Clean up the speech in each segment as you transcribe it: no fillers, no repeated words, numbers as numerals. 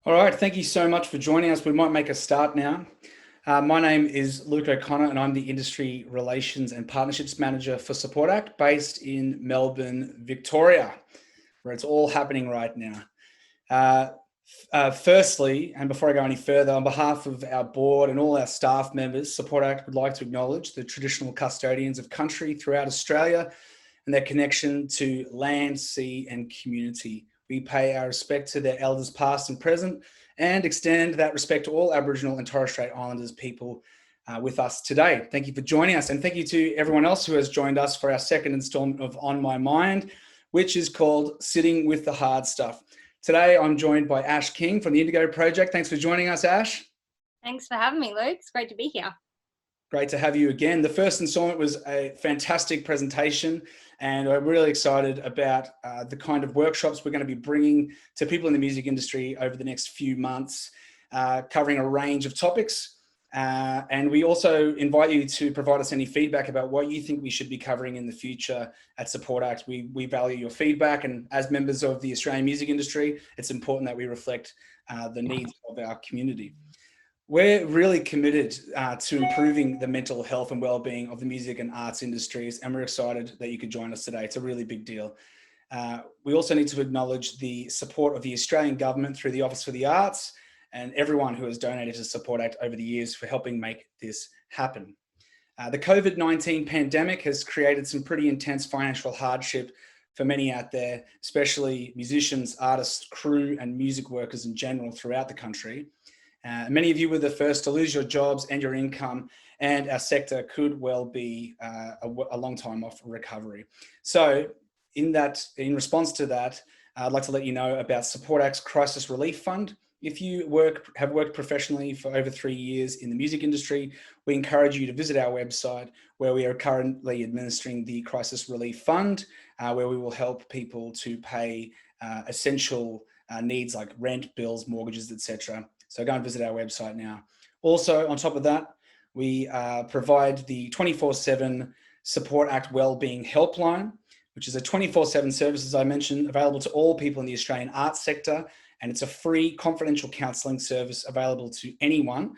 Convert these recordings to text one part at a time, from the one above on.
All right, thank you so much for joining us. We might make a start now. My name is Luke O'Connor and I'm the Industry Relations and Partnerships Manager for Support Act based in Melbourne, Victoria, where it's all happening right now. Firstly, and before I go any further, on behalf of our board and all our staff members, Support Act would like to acknowledge the traditional custodians of country throughout Australia and their connection to land, sea and community. We pay our respect to their elders past and present and extend that respect to all Aboriginal and Torres Strait Islanders people with us today. Thank you for joining us, and thank you to everyone else who has joined us for our second installment of On My Mind, which is called Sitting with the Hard Stuff. Today, I'm joined by Ash King from the Indigo Project. Thanks for joining us, Ash. Thanks for having me, Luke. It's great to be here. Great to have you again. The first installment was a fantastic presentation, and we're really excited about the kind of workshops we're going to be bringing to people in the music industry over the next few months, covering a range of topics. And we also invite you to provide us any feedback about what you think we should be covering in the future at Support Act. We value your feedback, and as members of the Australian music industry, it's important that we reflect the needs of our community. We're really committed to improving the mental health and well-being of the music and arts industries, and we're excited that you could join us today. It's a really big deal. We also need to acknowledge the support of the Australian government through the Office for the Arts and everyone who has donated to Support Act over the years for helping make this happen. The COVID-19 pandemic has created some pretty intense financial hardship for many out there, especially musicians, artists, crew, and music workers in general throughout the country. Many of you were the first to lose your jobs and your income, and our sector could well be a long time off recovery. So in response to that, I'd like to let you know about Support Act's Crisis Relief Fund. If you have worked professionally for over 3 years in the music industry, we encourage you to visit our website, where we are currently administering the Crisis Relief Fund, where we will help people to pay essential needs like rent, bills, mortgages, etc. So go and visit our website now. Also, on top of that, we provide the 24/7 Support Act Wellbeing Helpline, which is a 24/7 service, as I mentioned, available to all people in the Australian arts sector. And it's a free confidential counselling service available to anyone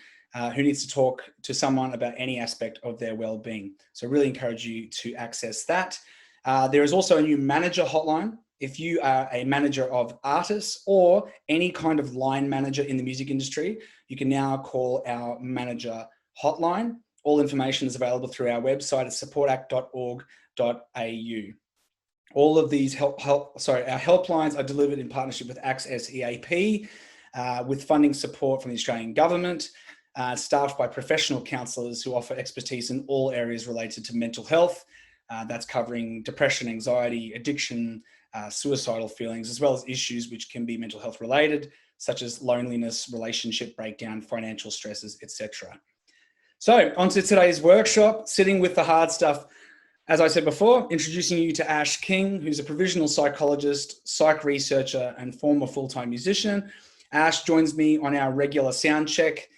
who needs to talk to someone about any aspect of their well-being. So I really encourage you to access that. There is also a new manager hotline. If you are a manager of artists or any kind of line manager in the music industry, you can now call our manager hotline. All information is available through our website at supportact.org.au. All of these our helplines are delivered in partnership with Access EAP, with funding support from the Australian government, staffed by professional counsellors who offer expertise in all areas related to mental health. That's covering depression, anxiety, addiction, suicidal feelings, as well as issues which can be mental health related, such as loneliness, relationship breakdown, financial stresses, etc. So on to today's workshop, Sitting with the Hard Stuff. As I said before, introducing you to Ash King, who's a provisional psychologist, psych researcher, and former full-time musician. Ash joins me on our regular sound check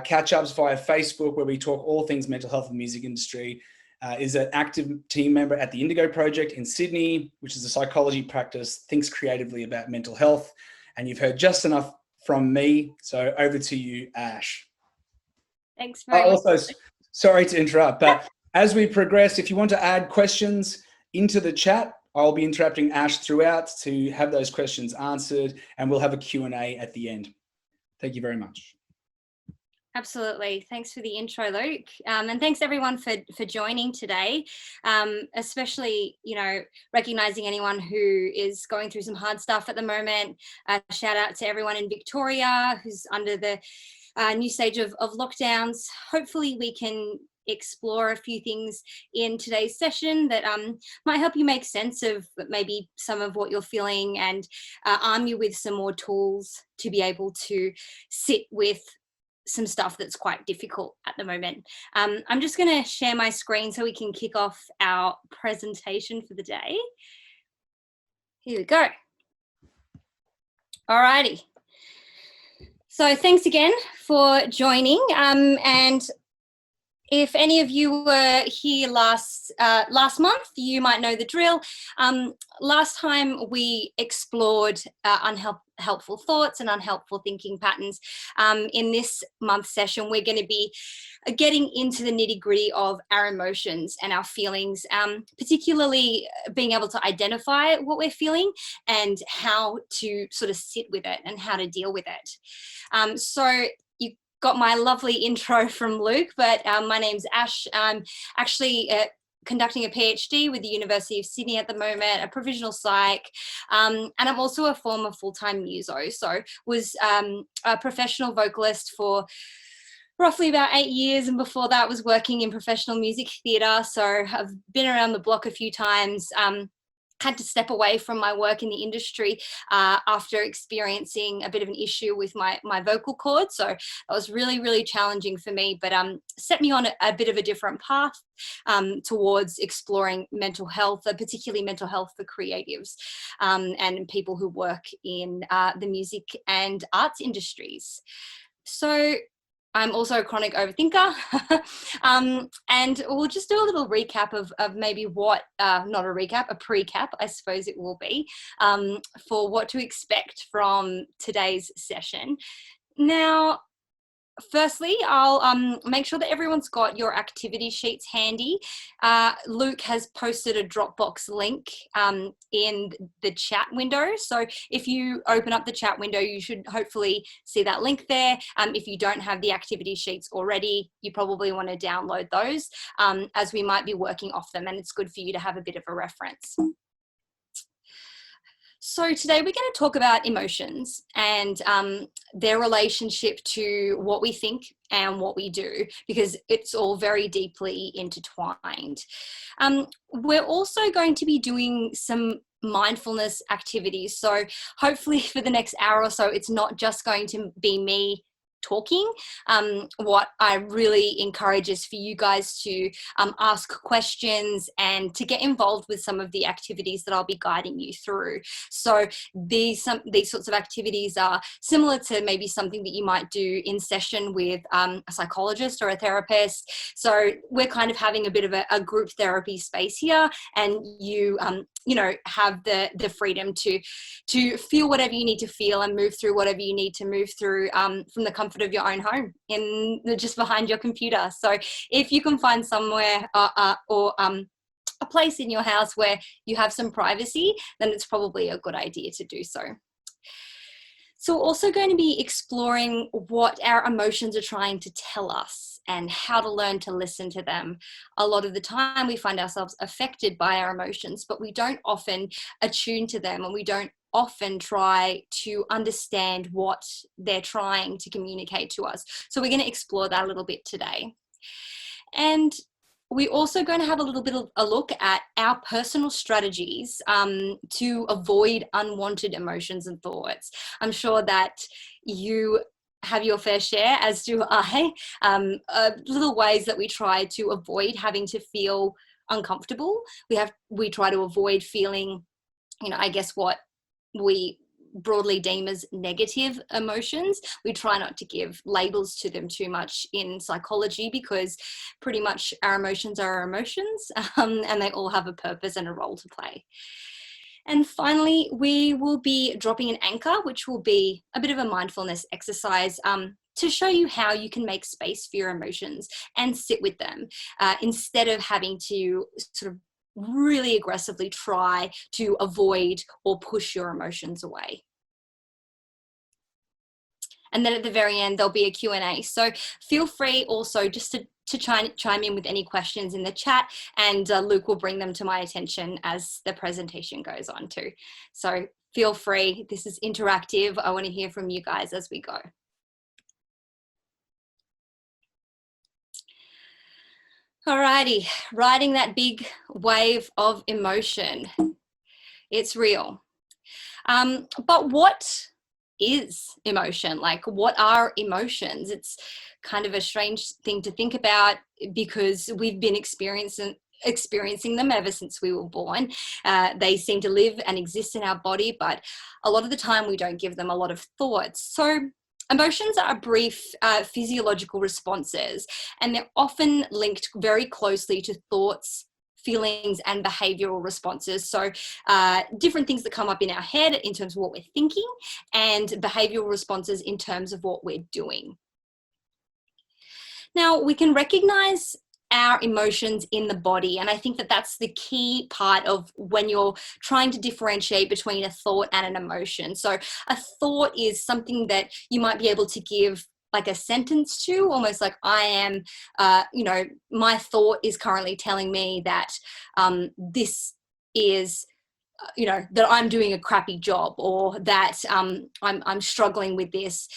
catch-ups via Facebook, where we talk all things mental health in the music industry. Is an active team member at the Indigo Project in Sydney, which is a psychology practice, thinks creatively about mental health. And you've heard just enough from me. So over to you, Ash. Thanks very much. Also, sorry to interrupt, but as we progress, if you want to add questions into the chat, I'll be interrupting Ash throughout to have those questions answered, and we'll have a Q&A at the end. Thank you very much. Absolutely. Thanks for the intro, Luke. And thanks everyone for joining today, especially, recognizing anyone who is going through some hard stuff at the moment. Shout out to everyone in Victoria who's under the new stage of lockdowns. Hopefully we can explore a few things in today's session that might help you make sense of maybe some of what you're feeling and arm you with some more tools to be able to sit with some stuff that's quite difficult at the moment. I'm just going to share my screen so we can kick off our presentation for the day. Here we go. Alrighty. So thanks again for joining. And If any of you were here last month, you might know the drill. Last time we explored unhelpful thoughts and unhelpful thinking patterns. In this month's session, we're going to be getting into the nitty-gritty of our emotions and our feelings, particularly being able to identify what we're feeling and how to sort of sit with it and how to deal with it. So you got my lovely intro from Luke, but my name's Ash. I'm actually conducting a PhD with the University of Sydney at the moment, a provisional psych, and I'm also a former full-time muso. So was a professional vocalist for roughly about 8 years, and before that was working in professional music theatre. So I've been around the block a few times. Had to step away from my work in the industry after experiencing a bit of an issue with my vocal cords. So that was really, really challenging for me, but set me on a bit of a different path towards exploring mental health, particularly mental health for creatives and people who work in the music and arts industries. So I'm also a chronic overthinker. And we'll just do a little recap of maybe what, not a recap, a pre-cap, I suppose it will be, for what to expect from today's session. Now, firstly, I'll make sure that everyone's got your activity sheets handy. Luke has posted a Dropbox link in the chat window. So if you open up the chat window, you should hopefully see that link there. If you don't have the activity sheets already, you probably want to download those as we might be working off them, and it's good for you to have a bit of a reference. So today we're going to talk about emotions and their relationship to what we think and what we do, because it's all very deeply intertwined. We're also going to be doing some mindfulness activities. So hopefully for the next hour or so, it's not just going to be me talking. What I really encourage is for you guys to ask questions and to get involved with some of the activities that I'll be guiding you through. So these sorts of activities are similar to maybe something that you might do in session with a psychologist or a therapist. So we're kind of having a bit of a group therapy space here, and you have the freedom to feel whatever you need to feel and move through whatever you need to move through from the comfort of your own home, just behind your computer. So if you can find somewhere or a place in your house where you have some privacy, then it's probably a good idea to do so. So we're also going to be exploring what our emotions are trying to tell us and how to learn to listen to them. A lot of the time we find ourselves affected by our emotions, but we don't often attune to them, and we don't often try to understand what they're trying to communicate to us. So we're going to explore that a little bit today. And we're also going to have a little bit of a look at our personal strategies to avoid unwanted emotions and thoughts. I'm sure that you have your fair share, as do I, little ways that we try to avoid having to feel uncomfortable. We try to avoid feeling, I guess what we broadly deem as negative emotions. We try not to give labels to them too much in psychology, because pretty much our emotions are our emotions, and they all have a purpose and a role to play. And finally, we will be dropping an anchor, which will be a bit of a mindfulness exercise to show you how you can make space for your emotions and sit with them instead of having to sort of really aggressively try to avoid or push your emotions away. And then at the very end, there'll be a Q&A. So feel free also just to chime in with any questions in the chat, and Luke will bring them to my attention as the presentation goes on too. So feel free, this is interactive. I want to hear from you guys as we go. Alrighty, riding that big wave of emotion. It's real. But what is emotion? Like, what are emotions? It's kind of a strange thing to think about, because we've been experiencing them ever since we were born. They seem to live and exist in our body, but a lot of the time we don't give them a lot of thought. So Emotions are brief physiological responses, and they're often linked very closely to thoughts, feelings, and behavioral responses. So different things that come up in our head in terms of what we're thinking, and behavioral responses in terms of what we're doing. Now, we can recognize our emotions in the body, and I think that that's the key part of when you're trying to differentiate between a thought and an emotion. So a thought is something that you might be able to give like a sentence to, almost like I am, my thought is currently telling me that this is, that I'm doing a crappy job, or that I'm struggling with this.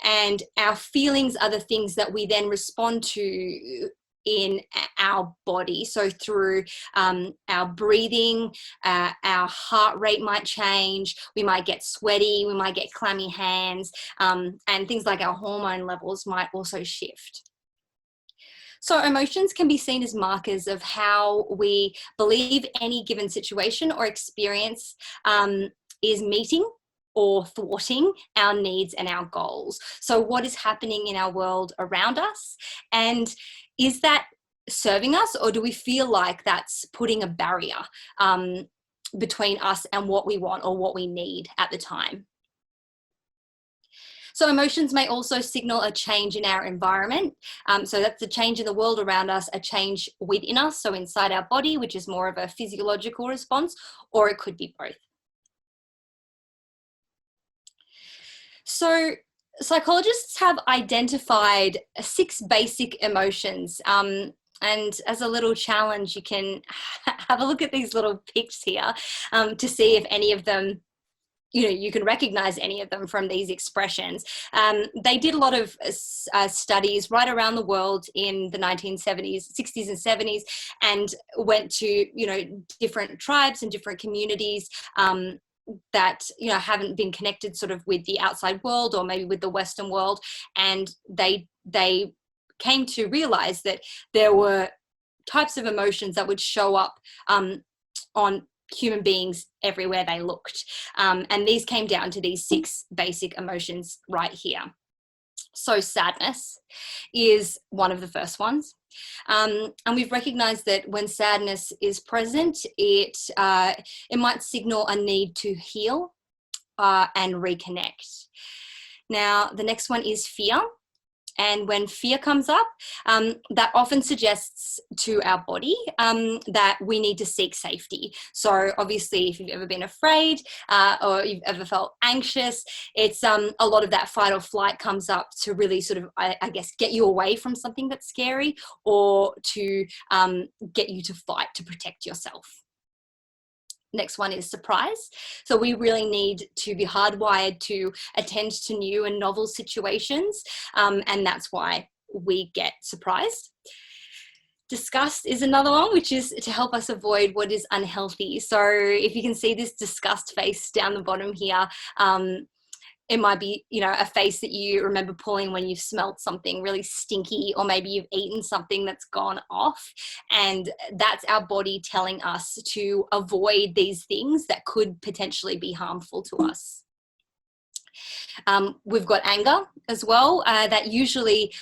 And our feelings are the things that we then respond to in our body. So through our breathing, our heart rate might change, we might get sweaty, we might get clammy hands, and things like our hormone levels might also shift. So emotions can be seen as markers of how we believe any given situation or experience is meeting or thwarting our needs and our goals. So what is happening in our world around us, and is that serving us, or do we feel like that's putting a barrier between us and what we want or what we need at the time? So emotions may also signal a change in our environment. So that's a change in the world around us, a change within us, so inside our body, which is more of a physiological response, or it could be both. So psychologists have identified 6 basic emotions. And as a little challenge, you can have a look at these little pics here to see if any of them, you can recognize any of them from these expressions. They did a lot of studies right around the world in the 1970s, 60s and 70s, and went to, different tribes and different communities that haven't been connected sort of with the outside world, or maybe with the Western world, and they came to realize that there were types of emotions that would show up on human beings everywhere they looked, and these came down to these 6 basic emotions right here. So sadness is one of the first ones. And we've recognized that when sadness is present, it might signal a need to heal and reconnect. Now, the next one is fear. And when fear comes up, that often suggests to our body that we need to seek safety. So obviously, if you've ever been afraid or you've ever felt anxious, it's a lot of that fight or flight comes up to really sort of, I guess, get you away from something that's scary, or to get you to fight to protect yourself. Next one is surprise. So we really need to be hardwired to attend to new and novel situations, and that's why we get surprised. Disgust is another one, which is to help us avoid what is unhealthy. So if you can see this disgust face down the bottom here, it might be, a face that you remember pulling when you've smelled something really stinky, or maybe you've eaten something that's gone off. And that's our body telling us to avoid these things that could potentially be harmful to us. We've got anger as well. That usually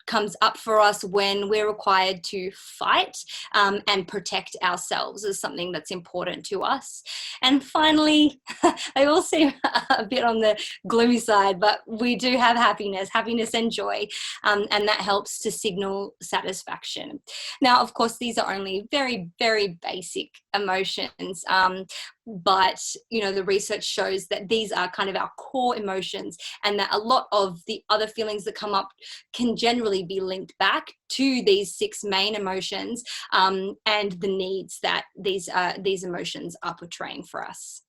comes up for us when we're required to fight and protect ourselves as something that's important to us. And finally, they all seem a bit on the gloomy side, but we do have happiness and joy, and that helps to signal satisfaction. Now, of course, these are only very, very basic emotions, but the research shows that these are kind of our core emotions, and that a lot of the other feelings that come up can generally be linked back to these 6 main emotions, and the needs that these emotions are portraying for us.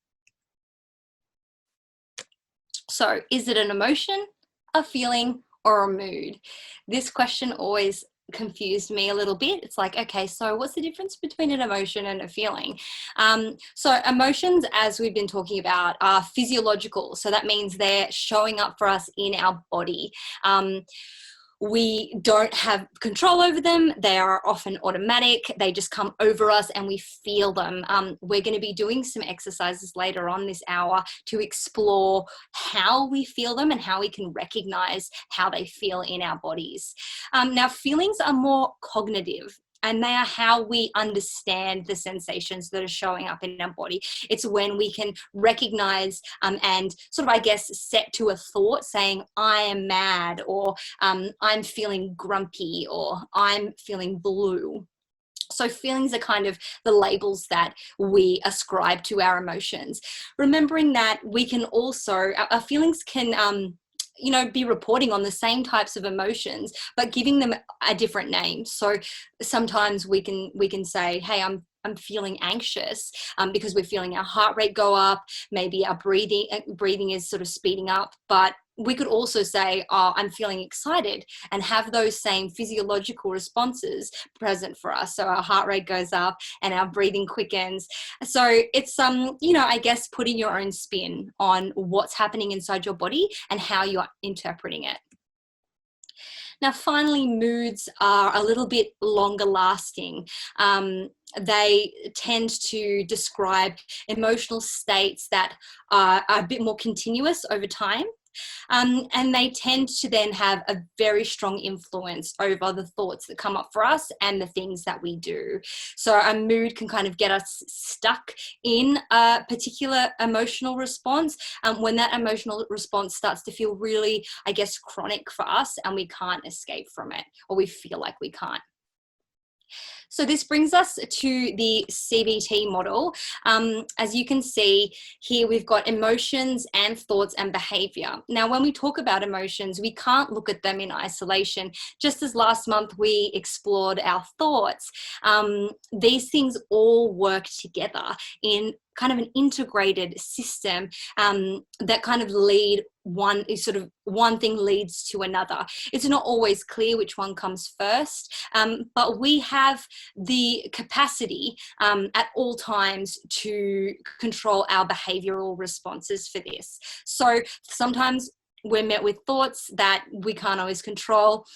So, is it an emotion, a feeling, or a mood? This question always confused me a little bit. It's like, okay, so what's the difference between an emotion and a feeling? So emotions, as we've been talking about, are physiological. So that means they're showing up for us in our body. we don't have control over them. They are often automatic. They just come over us and we feel them. We're going to be doing some exercises later on this hour to explore how we feel them and how we can recognize how they feel in our bodies. Now, feelings are more cognitive, and they are how we understand the sensations that are showing up in our body. It's when we can recognize and sort of, I guess, set to a thought saying, I am mad, or I'm feeling grumpy, or I'm feeling blue. So feelings are kind of the labels that we ascribe to our emotions. Remembering that we can also, our feelings can, be reporting on the same types of emotions, but giving them a different name. So sometimes we can say, hey, I'm feeling anxious because we're feeling our heart rate go up. Maybe our breathing is sort of speeding up, but we could also say, oh, I'm feeling excited, and have those same physiological responses present for us. So our heart rate goes up and our breathing quickens. So it's, I guess, putting your own spin on what's happening inside your body and how you're interpreting it. Now, finally, moods are a little bit longer lasting. They tend to describe emotional states that are a bit more continuous over time. And they tend to then have a very strong influence over the thoughts that come up for us and the things that we do. So a mood can kind of get us stuck in a particular emotional response when that emotional response starts to feel really, I guess, chronic for us, and we can't escape from it, or we feel like we can't. So this brings us to the CBT model. As you can see here, we've got emotions and thoughts and behavior. Now, when we talk about emotions, we can't look at them in isolation. Just as last month we explored our thoughts, these things all work together in kind of an integrated system that kind of lead one thing leads to another. It's not always clear which one comes first, but we have the capacity at all times to control our behavioral responses for this. So sometimes we're met with thoughts that we can't always control.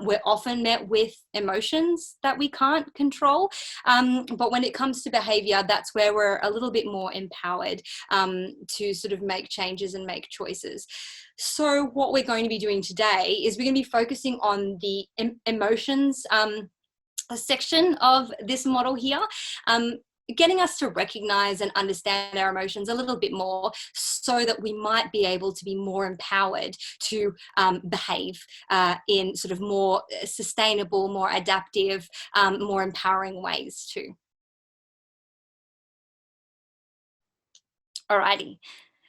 We're often met with emotions that we can't control. But when it comes to behavior, that's where we're a little bit more empowered to sort of make changes and make choices. So what we're going to be doing today is we're going to be focusing on the emotions section of this model here. Getting us to recognize and understand our emotions a little bit more, so that we might be able to be more empowered to behave in sort of more sustainable, more adaptive, more empowering ways too. Alrighty.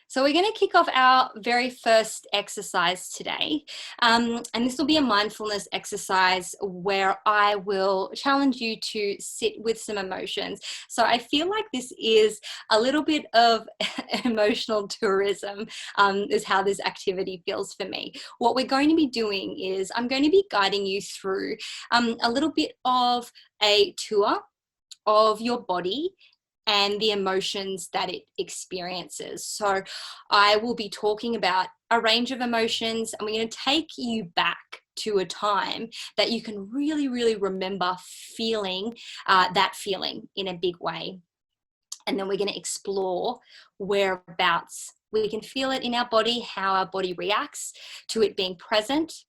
So we're going to kick off our very first exercise today. And this will be a mindfulness exercise where I will challenge you to sit with some emotions. So I feel like this is a little bit of emotional tourism, is how this activity feels for me. What we're going to be doing is I'm going to be guiding you through a little bit of a tour of your body and the emotions that it experiences. So I will be talking about a range of emotions, and we're going to take you back to a time that you can really, really remember feeling that feeling in a big way. And then we're going to explore whereabouts we can feel it in our body, how our body reacts to it being present.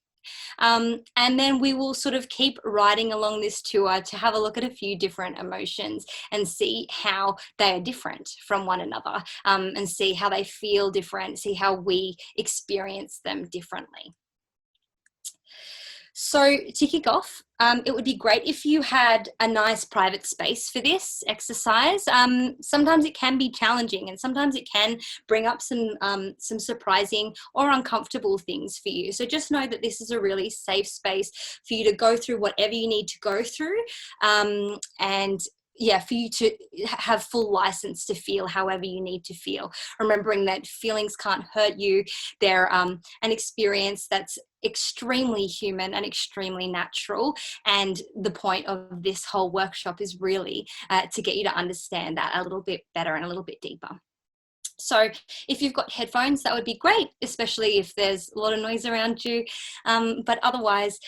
And then we will sort of keep riding along this tour to have a look at a few different emotions and see how they are different from one another, and see how they feel different, see how we experience them differently. So to kick off, it would be great if you had a nice private space for this exercise. Sometimes it can be challenging, and sometimes it can bring up some surprising or uncomfortable things for you. So just know that this is a really safe space for you to go through whatever you need to go through, and yeah, for you to have full license to feel however you need to feel. Remembering that feelings can't hurt you. They're an experience that's extremely human and extremely natural. And the point of this whole workshop is really to get you to understand that a little bit better and a little bit deeper. So if you've got headphones, that would be great, especially if there's a lot of noise around you. But otherwise,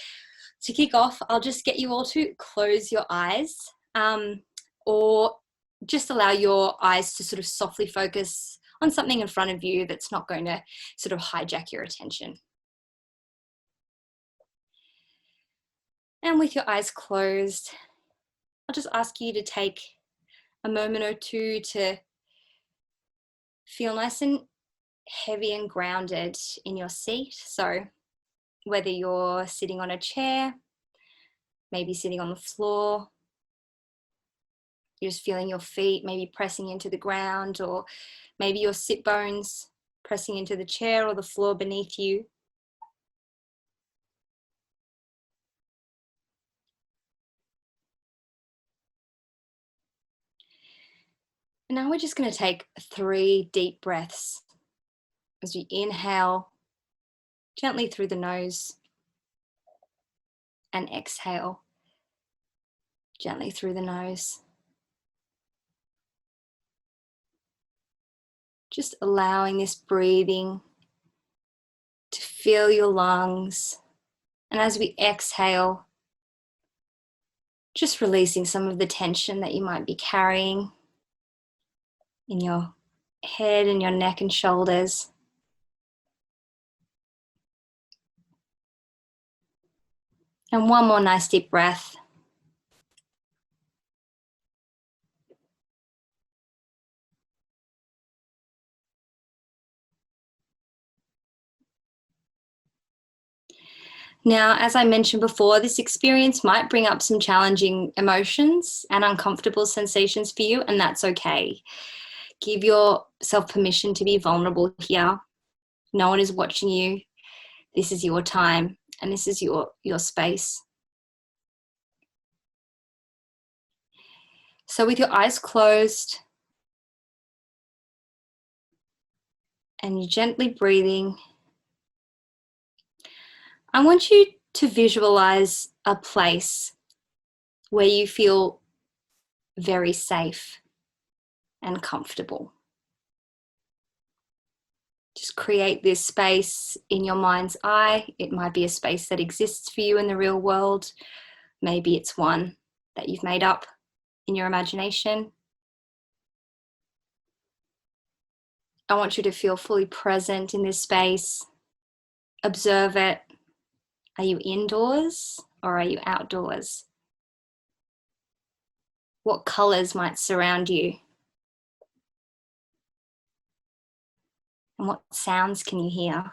to kick off, I'll just get you all to close your eyes, or just allow your eyes to sort of softly focus on something in front of you that's not going to sort of hijack your attention. And with your eyes closed, I'll just ask you to take a moment or two to feel nice and heavy and grounded in your seat. So whether you're sitting on a chair, maybe sitting on the floor, you're just feeling your feet maybe pressing into the ground, or maybe your sit bones pressing into the chair or the floor beneath you. And now we're just going to take 3 deep breaths as we inhale gently through the nose and exhale gently through the nose. Just allowing this breathing to fill your lungs. And as we exhale, just releasing some of the tension that you might be carrying in your head and your neck and shoulders. And one more nice deep breath. Now, as I mentioned before, this experience might bring up some challenging emotions and uncomfortable sensations for you, and that's okay. Give yourself permission to be vulnerable here. No one is watching you. This is your time, and this is your space. So with your eyes closed and you're gently breathing, I want you to visualize a place where you feel very safe and comfortable. Just create this space in your mind's eye. It might be a space that exists for you in the real world. Maybe it's one that you've made up in your imagination. I want you to feel fully present in this space. Observe it. Are you indoors or are you outdoors? What colors might surround you? And what sounds can you hear?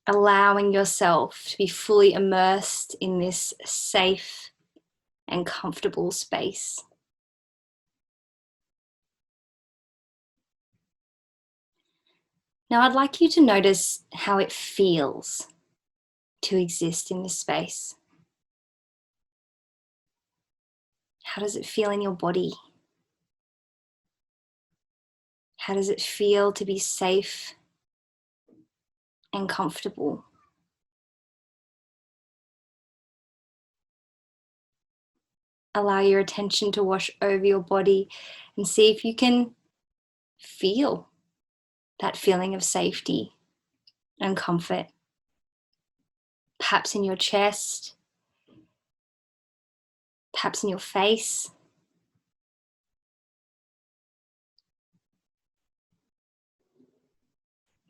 Allowing yourself to be fully immersed in this safe and comfortable space. Now I'd like you to notice how it feels to exist in this space. How does it feel in your body? How does it feel to be safe and comfortable? Allow your attention to wash over your body and see if you can feel that feeling of safety and comfort. Perhaps in your chest, perhaps in your face.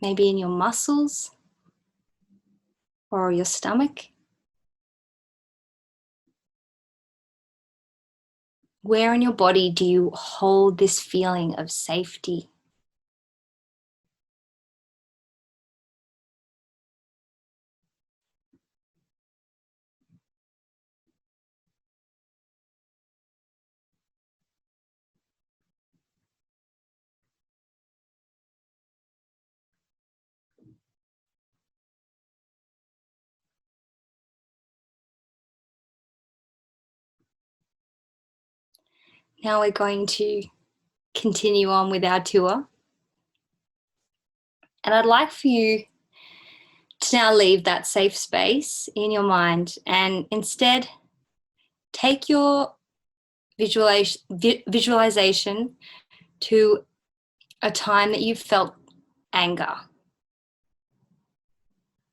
Maybe in your muscles or your stomach. Where in your body do you hold this feeling of safety? Now we're going to continue on with our tour. And I'd like for you to now leave that safe space in your mind and instead take your visualization to a time that you felt anger.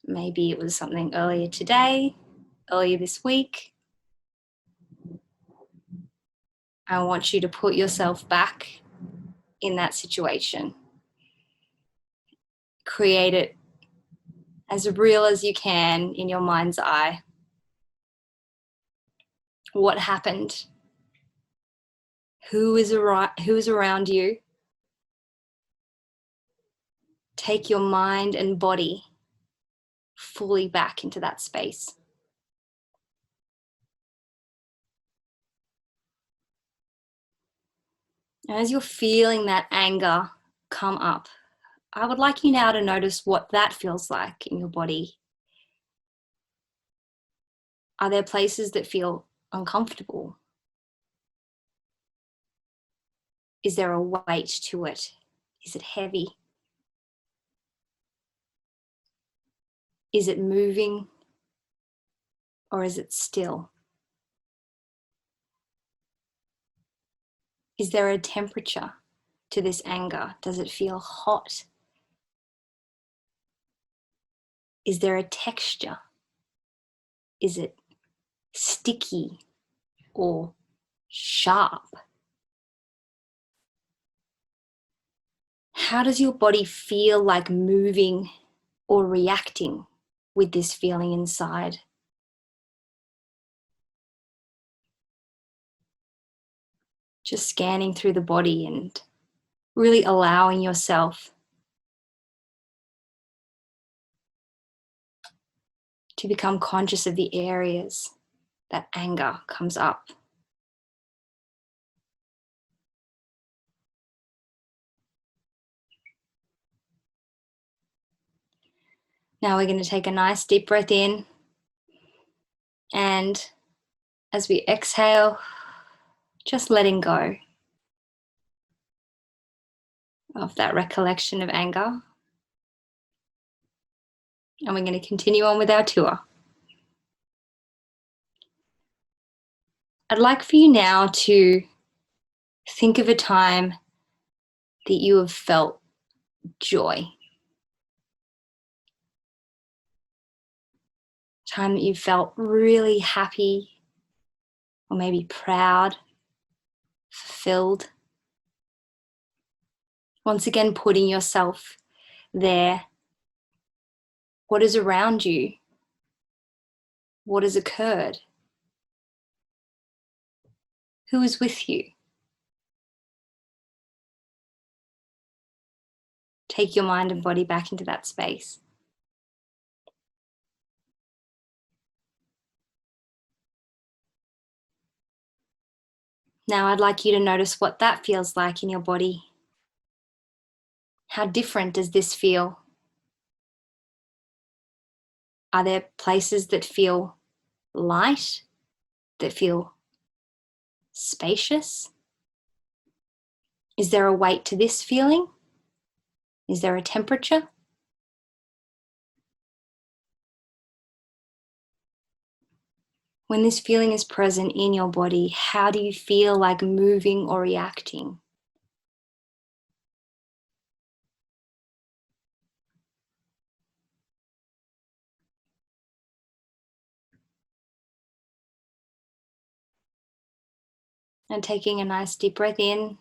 Maybe it was something earlier today, earlier this week. I want you to put yourself back in that situation. Create it as real as you can in your mind's eye. What happened? Who is around you? Take your mind and body fully back into that space. As you're feeling that anger come up, I would like you now to notice what that feels like in your body. Are there places that feel uncomfortable? Is there a weight to it? Is it heavy? Is it moving or is it still? Is there a temperature to this anger? Does it feel hot? Is there a texture? Is it sticky or sharp? How does your body feel like moving or reacting with this feeling inside? Just scanning through the body and really allowing yourself to become conscious of the areas that anger comes up. Now we're going to take a nice deep breath in, and as we exhale, just letting go of that recollection of anger. And we're going to continue on with our tour. I'd like for you now to think of a time that you have felt joy. Time that you felt really happy, or maybe proud, fulfilled. Once again, putting yourself there. What is around you? What has occurred? Who is with you? Take your mind and body back into that space. Now I'd like you to notice what that feels like in your body. How different does this feel? Are there places that feel light, that feel spacious? Is there a weight to this feeling? Is there a temperature? When this feeling is present in your body, how do you feel like moving or reacting? And taking a nice deep breath in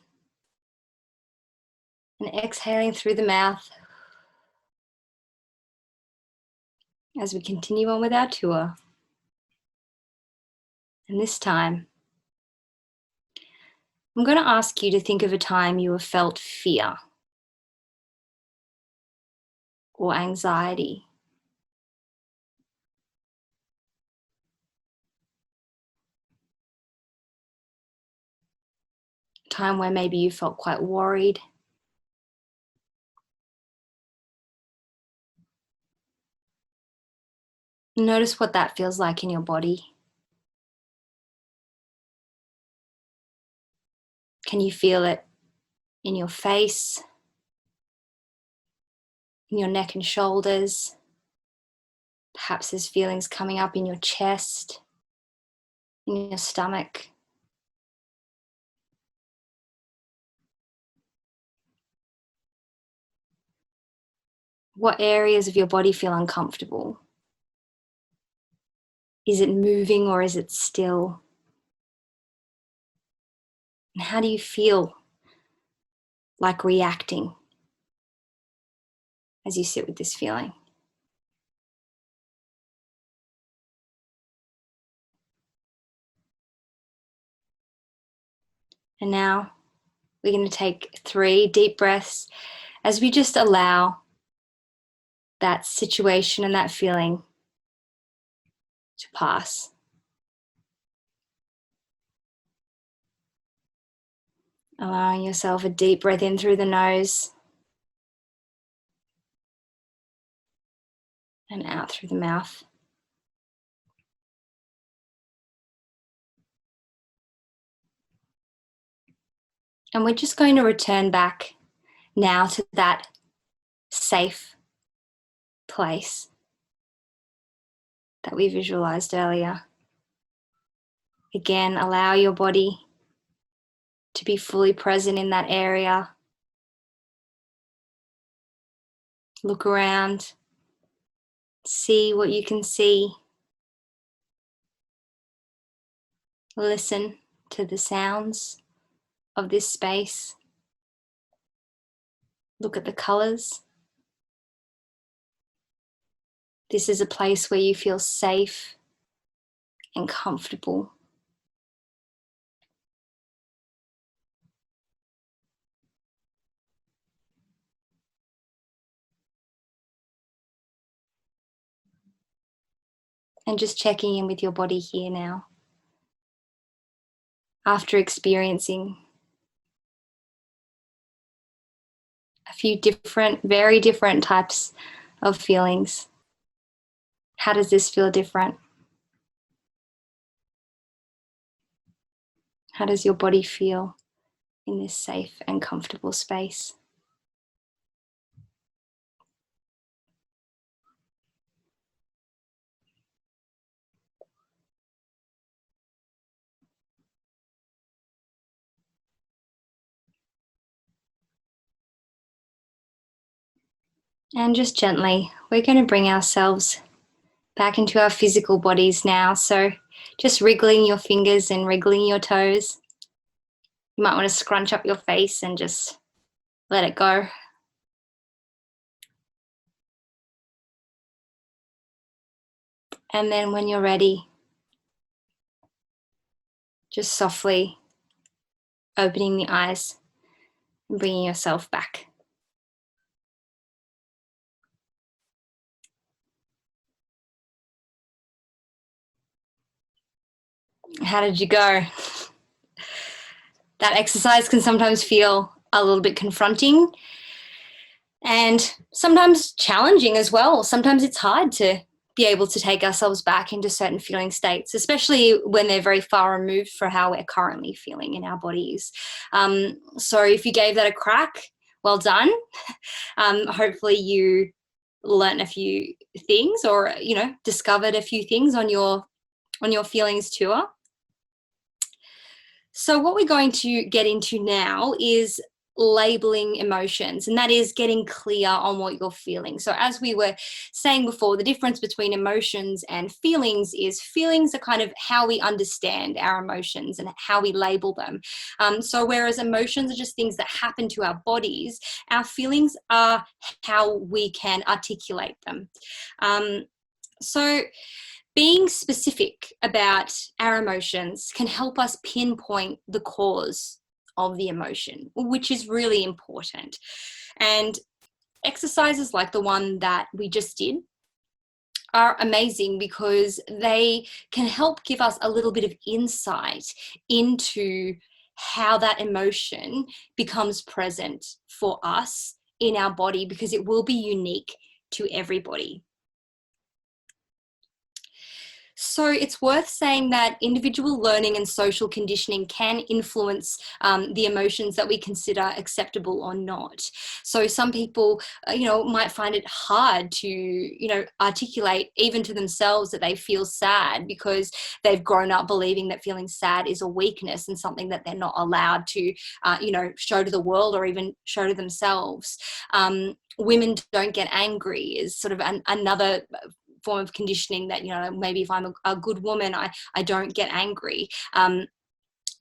and exhaling through the mouth as we continue on with our tour. And this time, I'm going to ask you to think of a time you have felt fear or anxiety. A time where maybe you felt quite worried. Notice what that feels like in your body. Can you feel it in your face, in your neck and shoulders? Perhaps there's feelings coming up in your chest, in your stomach. What areas of your body feel uncomfortable? Is it moving or is it still? And how do you feel like reacting as you sit with this feeling? And now we're going to take 3 deep breaths as we just allow that situation and that feeling to pass. Allowing yourself a deep breath in through the nose and out through the mouth. And we're just going to return back now to that safe place that we visualized earlier. Again, allow your body to be fully present in that area. Look around, see what you can see. Listen to the sounds of this space. Look at the colors. This is a place where you feel safe and comfortable. And just checking in with your body here now. After experiencing a few different, very different types of feelings, how does this feel different? How does your body feel in this safe and comfortable space? And just gently, we're going to bring ourselves back into our physical bodies now. So just wriggling your fingers and wriggling your toes. You might want to scrunch up your face and just let it go. And then when you're ready, just softly opening the eyes and bringing yourself back. How did you go? That exercise can sometimes feel a little bit confronting and sometimes challenging as well. Sometimes it's hard to be able to take ourselves back into certain feeling states, especially when they're very far removed from how we're currently feeling in our bodies. So if you gave that a crack, well done. Hopefully you learned a few things or, discovered a few things on your feelings tour. So what we're going to get into now is labeling emotions, and that is getting clear on what you're feeling. So as we were saying before, the difference between emotions and feelings is feelings are kind of how we understand our emotions and how we label them. So whereas emotions are just things that happen to our bodies, our feelings are how we can articulate them. So being specific about our emotions can help us pinpoint the cause of the emotion, which is really important. And exercises like the one that we just did are amazing because they can help give us a little bit of insight into how that emotion becomes present for us in our body, because it will be unique to everybody. So it's worth saying that individual learning and social conditioning can influence the emotions that we consider acceptable or not. So some people, might find it hard to, articulate even to themselves that they feel sad because they've grown up believing that feeling sad is a weakness and something that they're not allowed to, show to the world or even show to themselves. Women don't get angry is sort of another form of conditioning that, maybe if I'm a good woman, I don't get angry.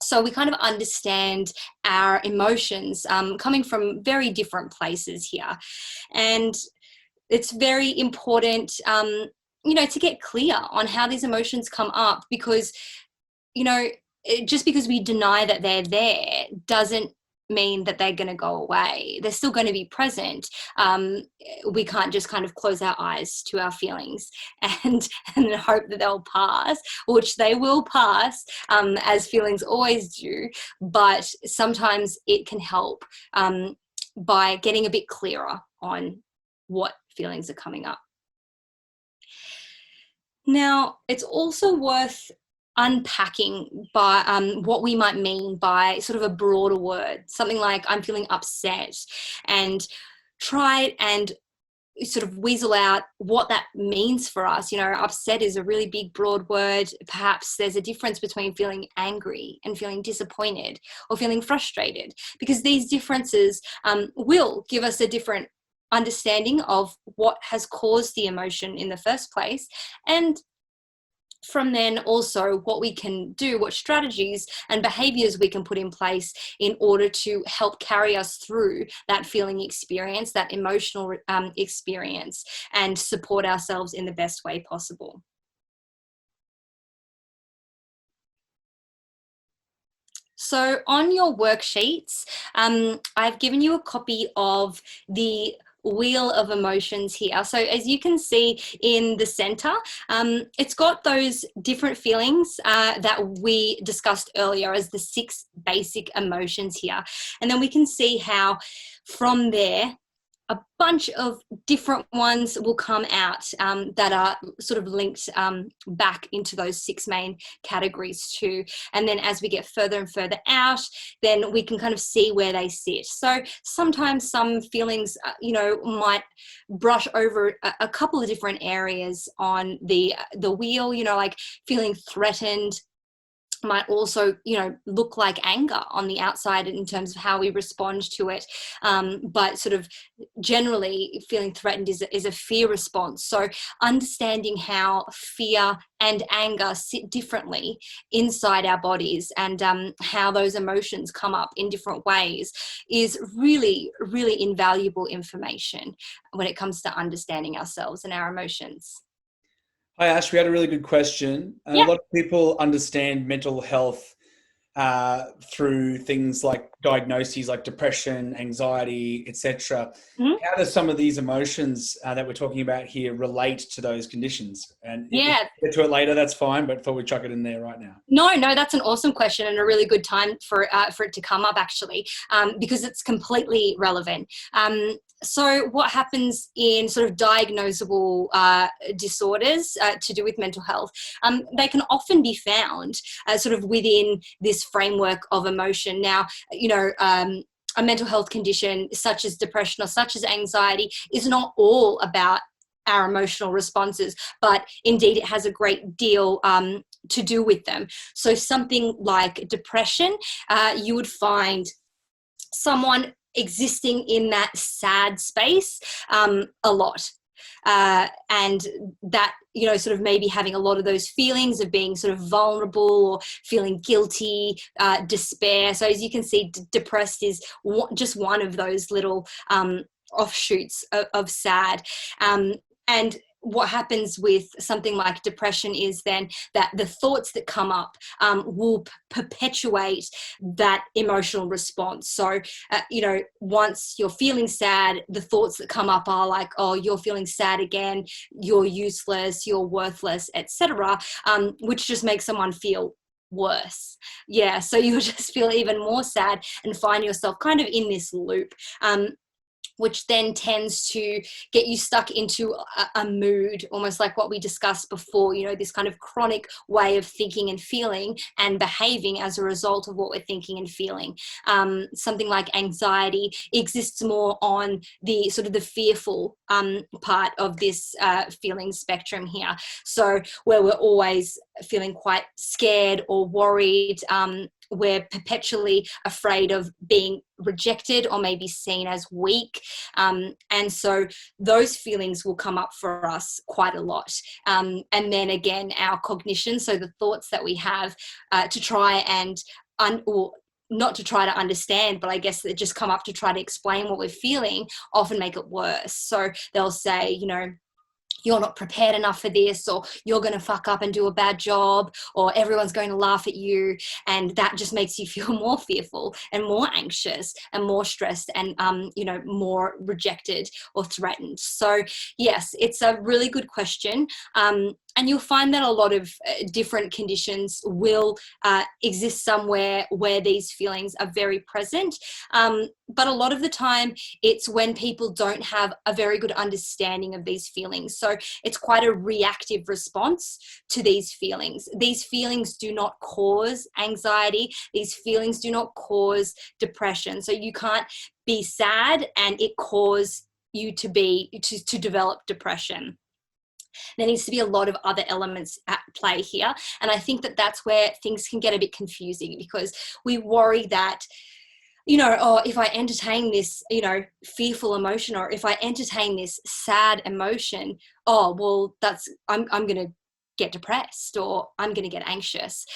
So we kind of understand our emotions coming from very different places here. And it's very important, to get clear on how these emotions come up because, just because we deny that they're there doesn't mean that they're going to go away. They're still going to be present. We can't just kind of close our eyes to our feelings and hope that they'll pass, which they will pass, as feelings always do. But sometimes it can help by getting a bit clearer on what feelings are coming up. Now, it's also worth unpacking by what we might mean by sort of a broader word, something like I'm feeling upset, and try and sort of weasel out what that means for us. Upset is a really big, broad word. Perhaps there's a difference between feeling angry and feeling disappointed or feeling frustrated, because these differences will give us a different understanding of what has caused the emotion in the first place, and from then also what we can do, what strategies and behaviors we can put in place in order to help carry us through that feeling experience, that emotional experience, and support ourselves in the best way possible. So on your worksheets, I've given you a copy of the wheel of emotions here. So as you can see in the center, it's got those different feelings that we discussed earlier as the 6 basic emotions here. And then we can see how from there, a bunch of different ones will come out that are sort of linked back into those 6 main categories too. And then as we get further and further out, then we can kind of see where they sit. So sometimes some feelings, might brush over a couple of different areas on the wheel, like feeling threatened, might also, look like anger on the outside in terms of how we respond to it. But sort of generally feeling threatened is a fear response. So understanding how fear and anger sit differently inside our bodies and how those emotions come up in different ways is really, really invaluable information when it comes to understanding ourselves and our emotions. Hi, Ash. We had a really good question. Yeah. A lot of people understand mental health through things like diagnoses like depression, anxiety, etc. Mhm. How do some of these emotions that we're talking about here relate to those conditions? And if Yeah. we get to it later, that's fine, but thought we'd chuck it in there right now. No, that's an awesome question and a really good time for it to come up actually, because it's completely relevant. So what happens in sort of diagnosable disorders to do with mental health, they can often be found sort of within this framework of emotion. Now, a mental health condition such as depression or such as anxiety is not all about our emotional responses, but indeed it has a great deal to do with them. So something like depression, you would find someone existing in that sad space a lot. And that, sort of maybe having a lot of those feelings of being sort of vulnerable or feeling guilty, despair. So as you can see, depressed is just one of those little offshoots of sad. And what happens with something like depression is then that the thoughts that come up will perpetuate that emotional response. So, once you're feeling sad, the thoughts that come up are like, oh, you're feeling sad again, you're useless, you're worthless, etc., which just makes someone feel worse. Yeah, so you'll just feel even more sad and find yourself kind of in this loop. which then tends to get you stuck into a mood, almost like what we discussed before, you know, this kind of chronic way of thinking and feeling and behaving as a result of what we're thinking and feeling. Something like anxiety exists more on the sort of the fearful part of this feeling spectrum here. So where we're always feeling quite scared or worried, we're perpetually afraid of being rejected or maybe seen as weak. And so those feelings will come up for us quite a lot. And then again, our cognition, so the thoughts that we have to try and, or not to try to understand, but I guess they just come up to try to explain what we're feeling, often make it worse. So they'll say, you know, you're not prepared enough for this, or you're going to fuck up and do a bad job, or everyone's going to laugh at you. And that just makes you feel more fearful and more anxious and more stressed and, you know, more rejected or threatened. So yes, it's a really good question. And you'll find that a lot of different conditions will exist somewhere where these feelings are very present. But a lot of the time, it's when people don't have a very good understanding of these feelings. So it's quite a reactive response to these feelings. These feelings do not cause anxiety. These feelings do not cause depression. So you can't be sad and it cause you to develop depression. There needs to be a lot of other elements at play here. And I think that that's where things can get a bit confusing, because we worry that, you know, oh, if I entertain this, you know, fearful emotion, or if I entertain this sad emotion, oh, well, I'm going to get depressed, or I'm going to get anxious.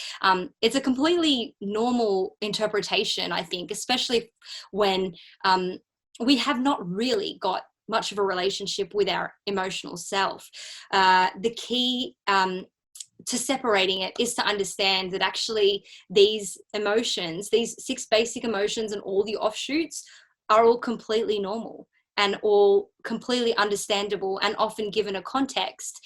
It's a completely normal interpretation, I think, especially when we have not really got much of a relationship with our emotional self. The key to separating it is to understand that actually these emotions, these 6 basic emotions and all the offshoots, are all completely normal and all completely understandable, and often given a context,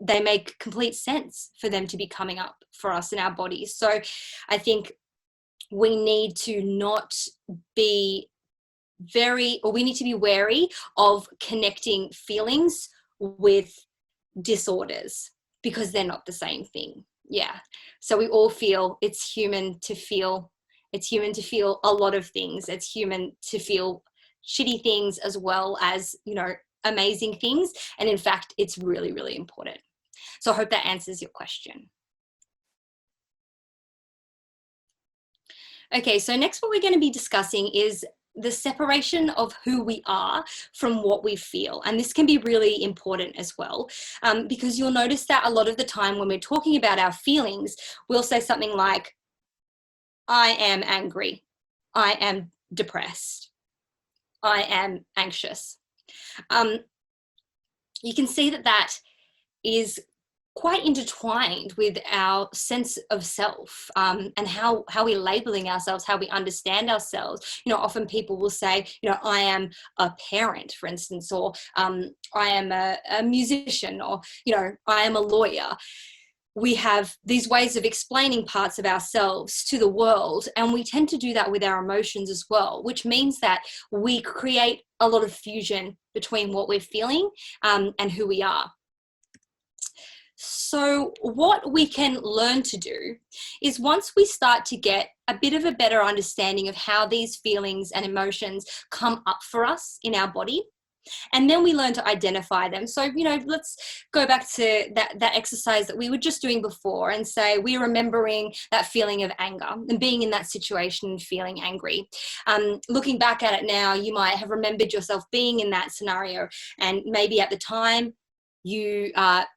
they make complete sense for them to be coming up for us in our bodies. So I think we need to not be we need to be wary of connecting feelings with disorders, because they're not the same thing. Yeah. So we all feel, it's human to feel a lot of things. It's human to feel shitty things as well as, you know, amazing things. And in fact, it's really, really important. So I hope that answers your question. Okay, so next what we're going to be discussing is the separation of who we are from what we feel. And this can be really important as well, because you'll notice that a lot of the time when we're talking about our feelings, we'll say something like, I am angry, I am depressed, I am anxious. You can see that that is quite intertwined with our sense of self, and how we're labeling ourselves, how we understand ourselves. You know, often people will say, you know, I am a parent, for instance, or I am a musician, or, you know, I am a lawyer. We have these ways of explaining parts of ourselves to the world, and we tend to do that with our emotions as well, which means that we create a lot of fusion between what we're feeling and who we are. So what we can learn to do is, once we start to get a bit of a better understanding of how these feelings and emotions come up for us in our body, and then we learn to identify them. So, you know, let's go back to that exercise that we were just doing before and say we're remembering that feeling of anger and being in that situation and feeling angry. Looking back at it now, you might have remembered yourself being in that scenario, and maybe at the time you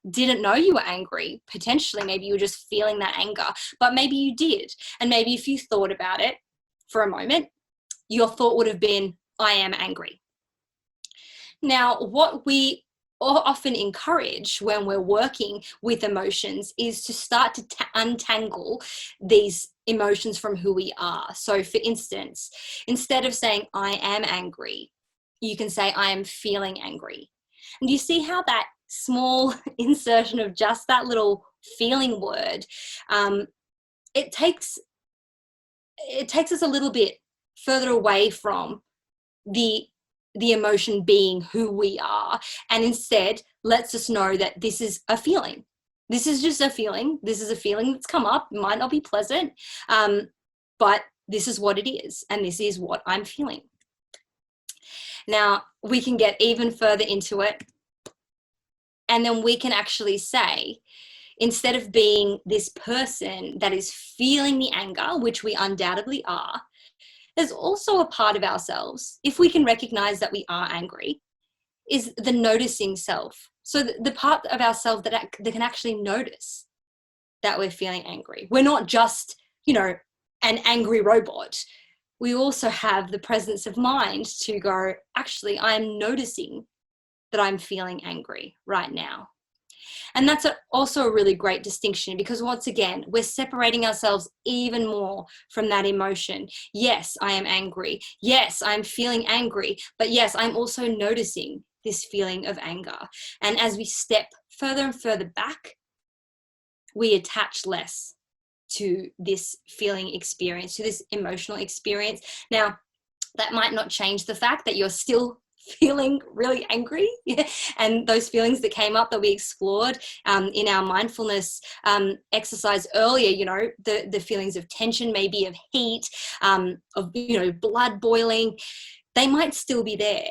didn't know you were angry. Potentially, maybe you were just feeling that anger, but maybe you did. And maybe if you thought about it for a moment, your thought would have been, I am angry. Now, what we often encourage when we're working with emotions is to start to untangle these emotions from who we are. So for instance, instead of saying I am angry, you can say I am feeling angry. And you see how that small insertion of just that little feeling word, it takes us a little bit further away from the emotion being who we are, and instead lets us know that this is a feeling. This is just a feeling. This is a feeling that's come up. It might not be pleasant, but this is what it is, and this is what I'm feeling. Now, we can get even further into it, and then we can actually say, instead of being this person that is feeling the anger, which we undoubtedly are, there's also a part of ourselves, if we can recognize that we are angry, is the noticing self. So the part of ourselves that can actually notice that we're feeling angry. We're not just, an angry robot. We also have the presence of mind to go, actually, I'm noticing that I'm feeling angry right now. And that's also a really great distinction, because once again, we're separating ourselves even more from that emotion. Yes, I am angry. Yes, I'm feeling angry. But yes, I'm also noticing this feeling of anger. And as we step further and further back, we attach less to this feeling experience, to this emotional experience. Now, that might not change the fact that you're still feeling really angry, and those feelings that came up that we explored in our mindfulness exercise earlier, the feelings of tension, maybe of heat, of blood boiling, they might still be there.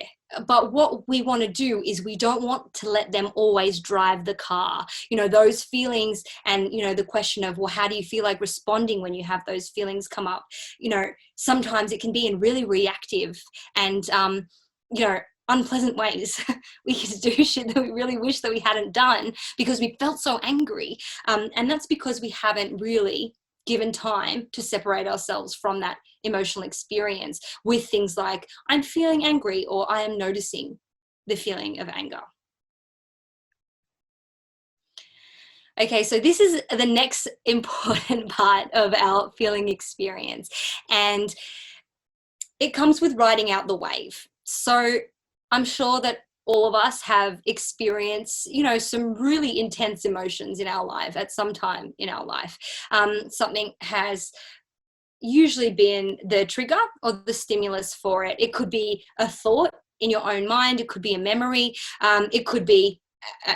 But what we want to do is we don't want to let them always drive the car. Those feelings, and the question of, well, how do you feel like responding when you have those feelings come up? Sometimes it can be in really reactive and unpleasant ways. We can do shit that we really wish that we hadn't done because we felt so angry. And that's because we haven't really given time to separate ourselves from that emotional experience with things like, I'm feeling angry, or I am noticing the feeling of anger. Okay, so this is the next important part of our feeling experience, and it comes with riding out the wave. So I'm sure that all of us have experienced, some really intense emotions in our life at some time in our life. Something has usually been the trigger or the stimulus for it. It could be a thought in your own mind. It could be a memory. It could be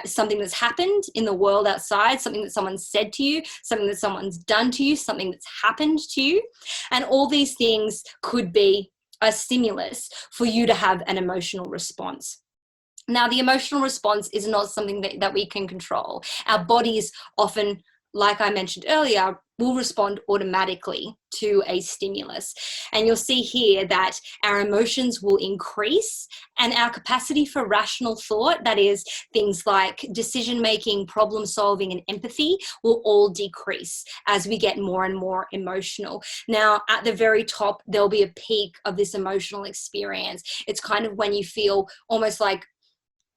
something that's happened in the world outside, something that someone said to you, something that someone's done to you, something that's happened to you. And all these things could be a stimulus for you to have an emotional response. Now, the emotional response is not something that we can control. Our bodies often, like I mentioned earlier, will respond automatically to a stimulus. And you'll see here that our emotions will increase, and our capacity for rational thought, that is things like decision-making, problem-solving, and empathy, will all decrease as we get more and more emotional. Now, at the very top, there'll be a peak of this emotional experience. It's kind of when you feel almost like,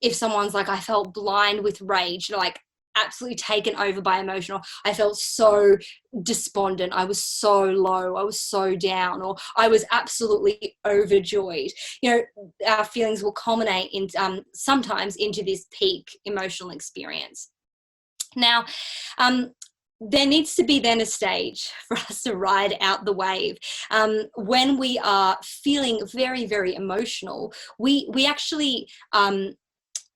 if someone's like, I felt blind with rage, like absolutely taken over by emotional. I felt so despondent. I was so low. I was so down, or I was absolutely overjoyed. Our feelings will culminate in sometimes into this peak emotional experience. Now, there needs to be then a stage for us to ride out the wave. When we are feeling very, very emotional, we actually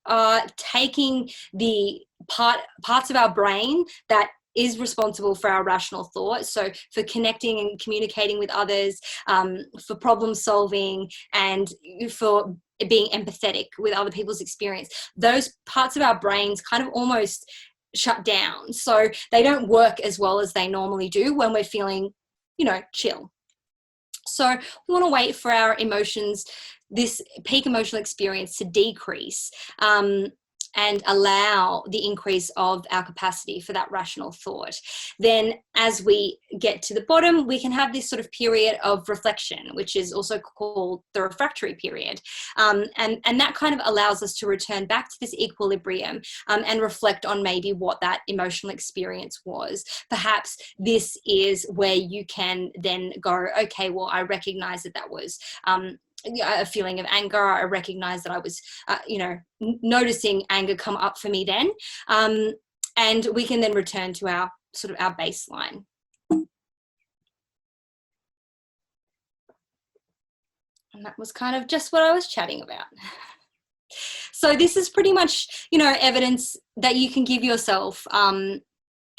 are taking the parts of our brain that is responsible for our rational thought, so for connecting and communicating with others, for problem solving, and for being empathetic with other people's experience. Those parts of our brains kind of almost shut down, so they don't work as well as they normally do when we're feeling, chill. So we want to wait for our emotions, this peak emotional experience, to decrease and allow the increase of our capacity for that rational thought. Then as we get to the bottom, we can have this sort of period of reflection, which is also called the refractory period. And that kind of allows us to return back to this equilibrium and reflect on maybe what that emotional experience was. Perhaps this is where you can then go, okay, well, I recognize that was a feeling of anger. I recognize that I was, noticing anger come up for me then. And we can then return to our baseline. And that was kind of just what I was chatting about. So this is pretty much, you know, evidence that you can give yourself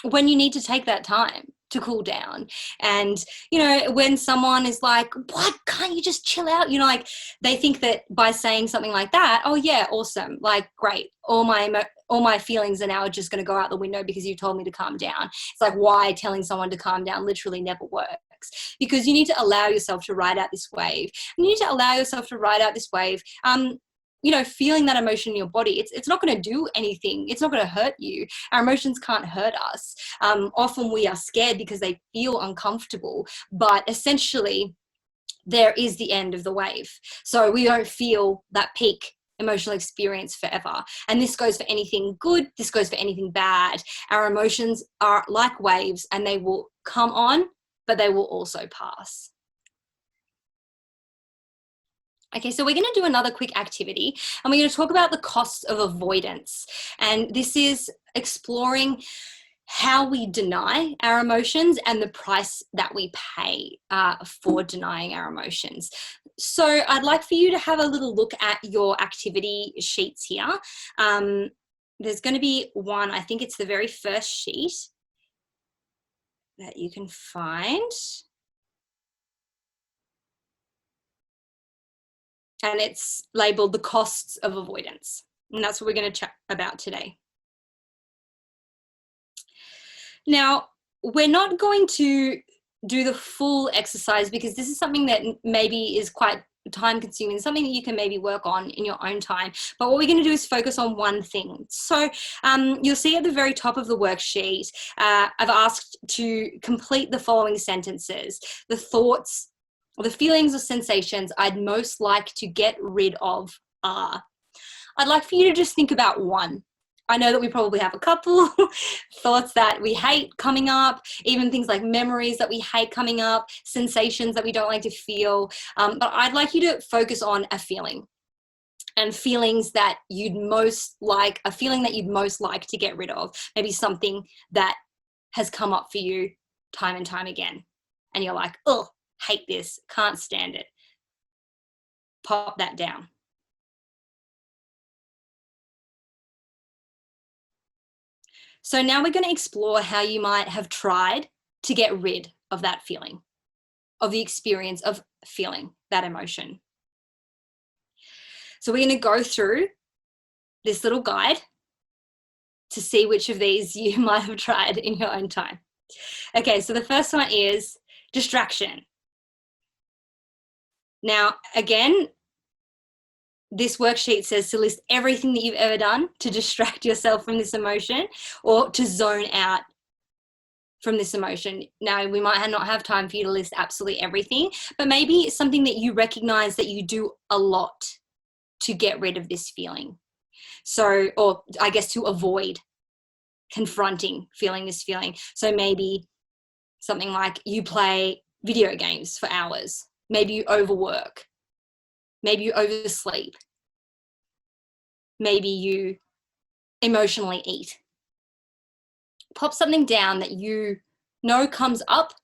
when you need to take that time to cool down. And, you know, when someone is like, what, can't you just chill out? You know, like they think that by saying something like that, oh yeah, awesome, like great, all my feelings are now just going to go out the window because you told me to calm down. It's like, why telling someone to calm down literally never works, because you need to allow yourself to ride out this wave. You need to allow yourself to ride out this wave. You know, feeling that emotion in your body, it's not going to do anything. It's not going to hurt you. Our emotions can't hurt us. Often we are scared because they feel uncomfortable, but essentially there is the end of the wave. So we don't feel that peak emotional experience forever. And this goes for anything good. This goes for anything bad. Our emotions are like waves, and they will come on, but they will also pass. Okay, so we're going to do another quick activity, and we're going to talk about the costs of avoidance. And this is exploring how we deny our emotions and the price that we pay for denying our emotions. So I'd like for you to have a little look at your activity sheets here. There's going to be one, I think it's the very first sheet that you can find. And it's labeled the costs of avoidance. And that's what we're going to chat about today. Now, we're not going to do the full exercise because this is something that maybe is quite time consuming, something that you can maybe work on in your own time. But what we're going to do is focus on one thing. So you'll see at the very top of the worksheet, I've asked to complete the following sentences. The thoughts, or the feelings or sensations I'd most like to get rid of are. I'd like for you to just think about one. I know that we probably have a couple thoughts that we hate coming up, even things like memories that we hate coming up, sensations that we don't like to feel. But I'd like you to focus on a feeling, and feelings that you'd most like, a feeling that you'd most like to get rid of. Maybe something that has come up for you time and time again. And you're like, oh, hate this, can't stand it. Pop that down. So now we're going to explore how you might have tried to get rid of that feeling, of the experience of feeling that emotion. So we're going to go through this little guide to see which of these you might have tried in your own time. Okay, so the first one is distraction. Now, again, this worksheet says to list everything that you've ever done to distract yourself from this emotion or to zone out from this emotion. Now, we might not have time for you to list absolutely everything, but maybe it's something that you recognize that you do a lot to get rid of this feeling. So, or I guess to avoid confronting feeling this feeling. So maybe something like you play video games for hours. Maybe you overwork. Maybe you oversleep. Maybe you emotionally eat. Pop something down that you know comes up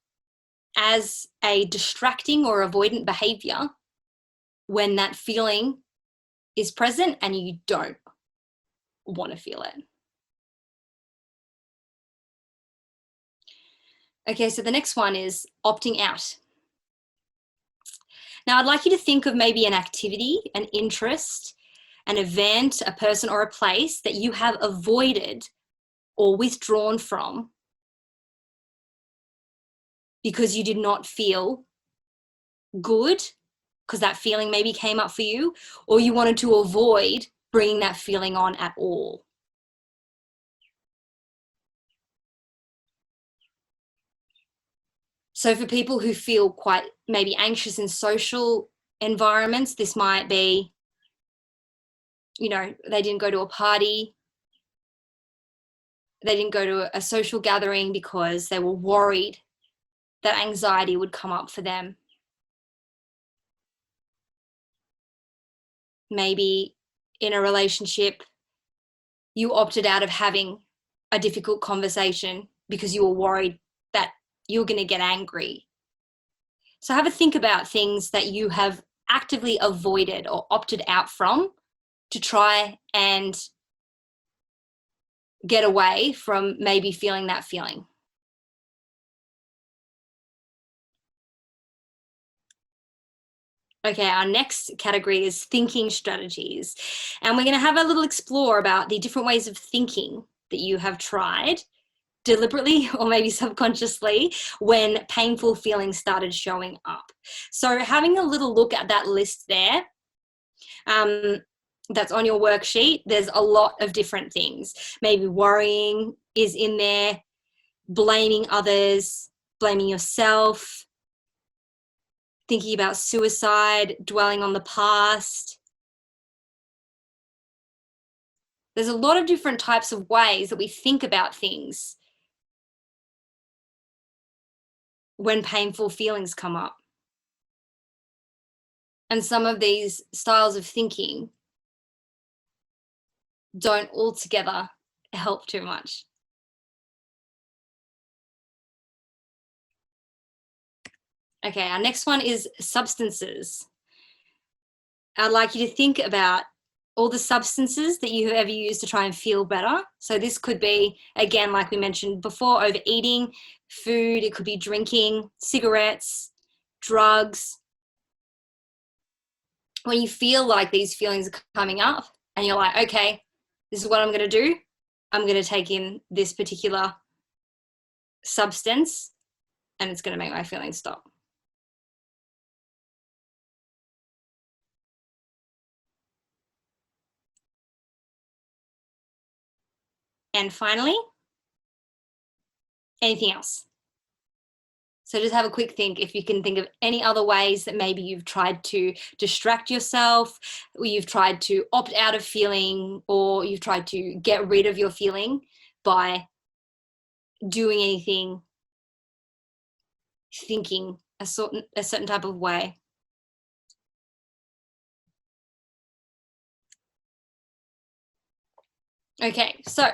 as a distracting or avoidant behavior when that feeling is present and you don't want to feel it. Okay, so the next one is opting out. Now, I'd like you to think of maybe an activity, an interest, an event, a person or a place that you have avoided or withdrawn from because you did not feel good, because that feeling maybe came up for you, or you wanted to avoid bringing that feeling on at all. So for people who feel quite maybe anxious in social environments, this might be, you know, they didn't go to a party, they didn't go to a social gathering because they were worried that anxiety would come up for them. Maybe in a relationship, you opted out of having a difficult conversation because you were worried that you're going to get angry. So have a think about things that you have actively avoided or opted out from to try and get away from maybe feeling that feeling? Okay, our next category is thinking strategies. And we're going to have a little explore about the different ways of thinking that you have tried deliberately or maybe subconsciously when painful feelings started showing up. So having a little look at that list there, that's on your worksheet, there's a lot of different things. Maybe worrying is in there, blaming others, blaming yourself, thinking about suicide, dwelling on the past. There's a lot of different types of ways that we think about things when painful feelings come up. And some of these styles of thinking don't altogether help too much. Okay, our next one is substances. I'd like you to think about all the substances that you have ever used to try and feel better. So this could be, again, like we mentioned before, overeating, food, it could be drinking, cigarettes, drugs. When you feel like these feelings are coming up and you're like, okay, this is what I'm going to do. I'm going to take in this particular substance and it's going to make my feelings stop. And finally, anything else. So just have a quick think if you can think of any other ways that maybe you've tried to distract yourself, or you've tried to opt out of feeling, or you've tried to get rid of your feeling by doing anything, thinking a certain type of way. Okay, so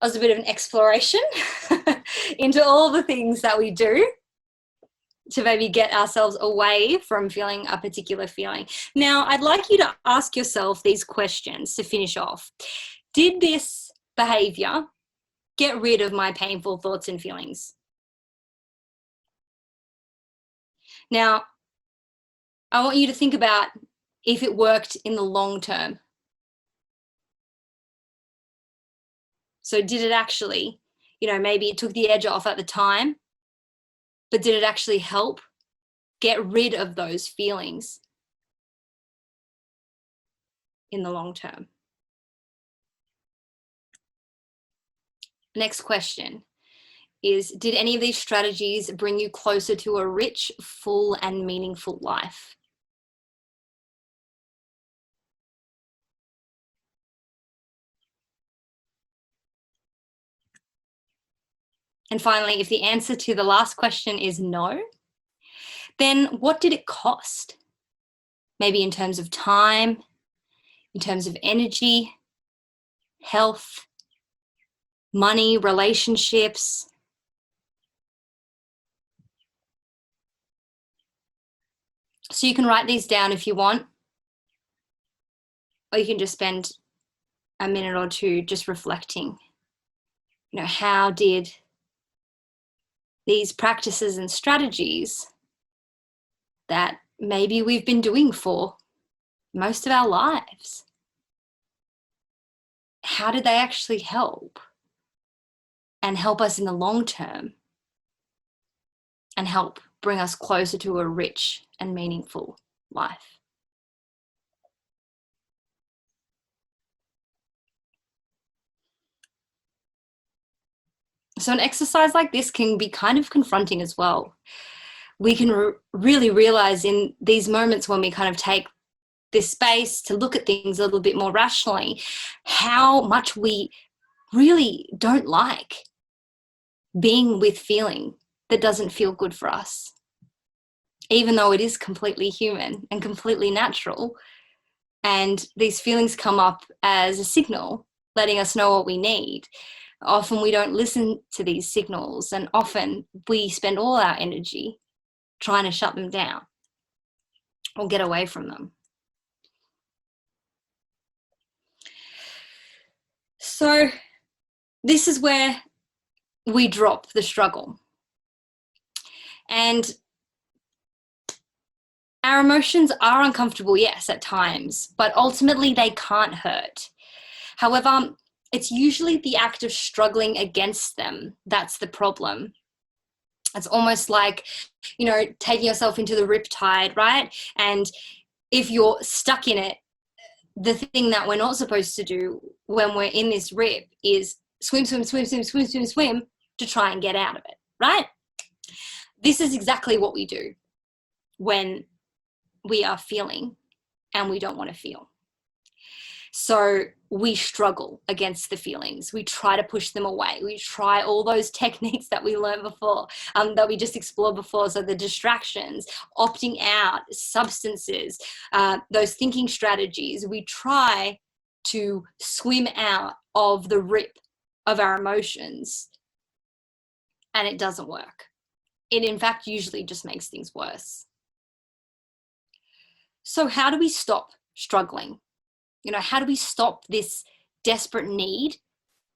as a bit of an exploration into all the things that we do to maybe get ourselves away from feeling a particular feeling. Now, I'd like you to ask yourself these questions to finish off. Did this behavior get rid of my painful thoughts and feelings? Now, I want you to think about if it worked in the long term. So did it actually, maybe it took the edge off at the time, but did it actually help get rid of those feelings in the long term? Next question is, did any of these strategies bring you closer to a rich, full, and meaningful life? And finally, if the answer to the last question is no, then what did it cost? Maybe in terms of time, in terms of energy, health, money, relationships. So you can write these down if you want, or you can just spend a minute or two just reflecting. How did these practices and strategies that maybe we've been doing for most of our lives, how did they actually help? And help us in the long term, and help bring us closer to a rich and meaningful life. So an exercise like this can be kind of confronting as well. We can really realize in these moments when we kind of take this space to look at things a little bit more rationally, how much we really don't like being with feeling that doesn't feel good for us, even though it is completely human and completely natural. And these feelings come up as a signal, letting us know what we need. Often we don't listen to these signals, and often we spend all our energy trying to shut them down. or get away from them. So this is where we drop the struggle. And our emotions are uncomfortable, yes, at times, but ultimately they can't hurt. However, it's usually the act of struggling against them that's the problem. It's almost like, you know, taking yourself into the riptide, right? And if you're stuck in it, the thing that we're not supposed to do when we're in this rip is swim, swim, swim, swim, swim, swim, swim to try and get out of it, right? This is exactly what we do when we are feeling and we don't want to feel. So we struggle against the feelings. We try to push them away. We try all those techniques that we learned before, that we just explored before. So the distractions, opting out, substances, those thinking strategies, we try to swim out of the rip of our emotions, and it doesn't work. It, in fact, usually just makes things worse. So how do we stop struggling? You know, how do we stop this desperate need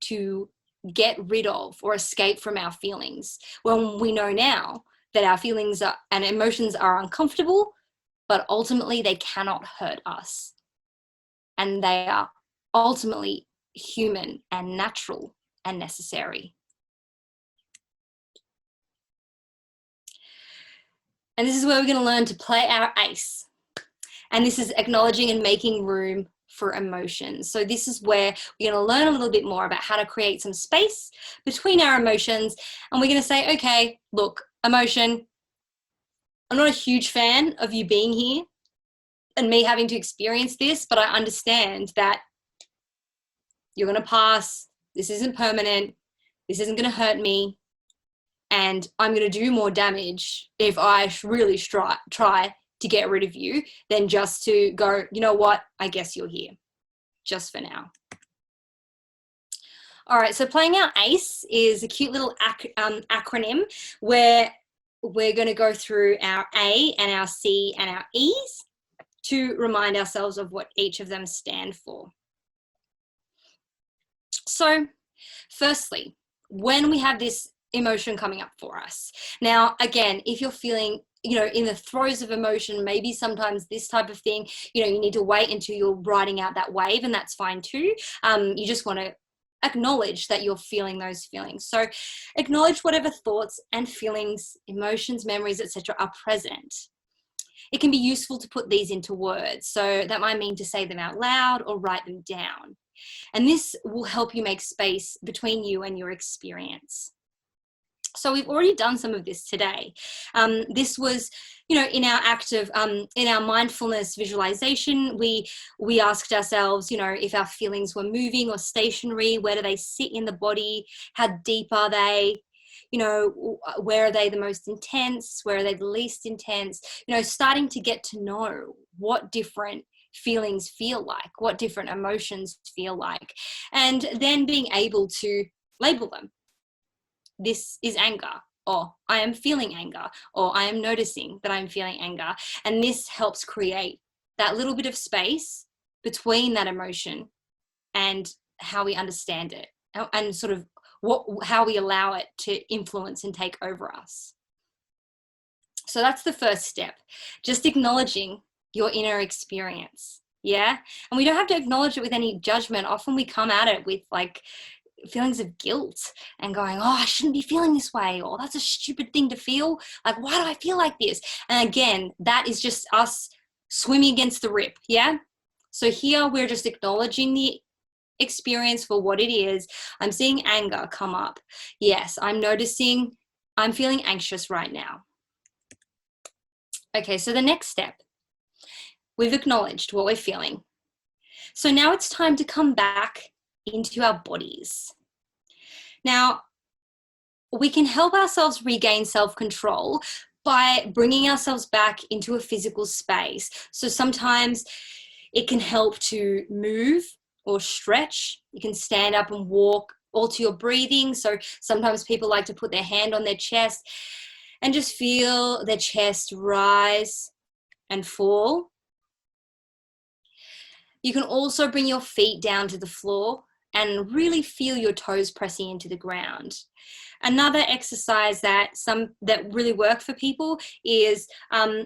to get rid of or escape from our feelings when we know now that our feelings and emotions are uncomfortable, but ultimately they cannot hurt us, and they are ultimately human and natural and necessary? And this is where we're going to learn to play our ace. And this is acknowledging and making room for emotions. So this is where we're going to learn a little bit more about how to create some space between our emotions. And we're going to say, okay, look, emotion, I'm not a huge fan of you being here and me having to experience this, but I understand that you're going to pass. This isn't permanent. This isn't going to hurt me. And I'm going to do more damage if I really try to get rid of you than just to go, you know what, I guess you're here, just for now. All right, so playing our ACE is a cute little acronym where we're going to go through our A and our C and our E's to remind ourselves of what each of them stand for. So firstly, when we have this emotion coming up for us. Now, again, if you're feeling, you know, in the throes of emotion, maybe sometimes this type of thing, you know, you need to wait until you're riding out that wave, and that's fine too. You just want to acknowledge that you're feeling those feelings. So acknowledge whatever thoughts and feelings, emotions, memories, etc. are present. It can be useful to put these into words. So that might mean to say them out loud or write them down. And this will help you make space between you and your experience. So we've already done some of this today. This was, you know, in our act of, in our mindfulness visualization, we asked ourselves, you know, if our feelings were moving or stationary, where do they sit in the body? How deep are they? You know, where are they the most intense? Where are they the least intense? You know, starting to get to know what different feelings feel like, what different emotions feel like, and then being able to label them. This is anger, or I am feeling anger, or I am noticing that I'm feeling anger. And this helps create that little bit of space between that emotion and how we understand it, and sort of how we allow it to influence and take over us. So that's the first step, just acknowledging your inner experience. Yeah. And we don't have to acknowledge it with any judgment. Often we come at it with like feelings of guilt and going, oh, I shouldn't be feeling this way, or that's a stupid thing to feel. Like, why do I feel like this? And again, that is just us swimming against the rip. Yeah. So here we're just acknowledging the experience for what it is. I'm seeing anger come up. Yes, I'm noticing I'm feeling anxious right now. Okay, so the next step, we've acknowledged what we're feeling. So now it's time to come back into our bodies. Now, we can help ourselves regain self-control by bringing ourselves back into a physical space. So sometimes it can help to move or stretch. You can stand up and walk, alter your breathing. So sometimes people like to put their hand on their chest and just feel their chest rise and fall. You can also bring your feet down to the floor and really feel your toes pressing into the ground. Another exercise that really work for people is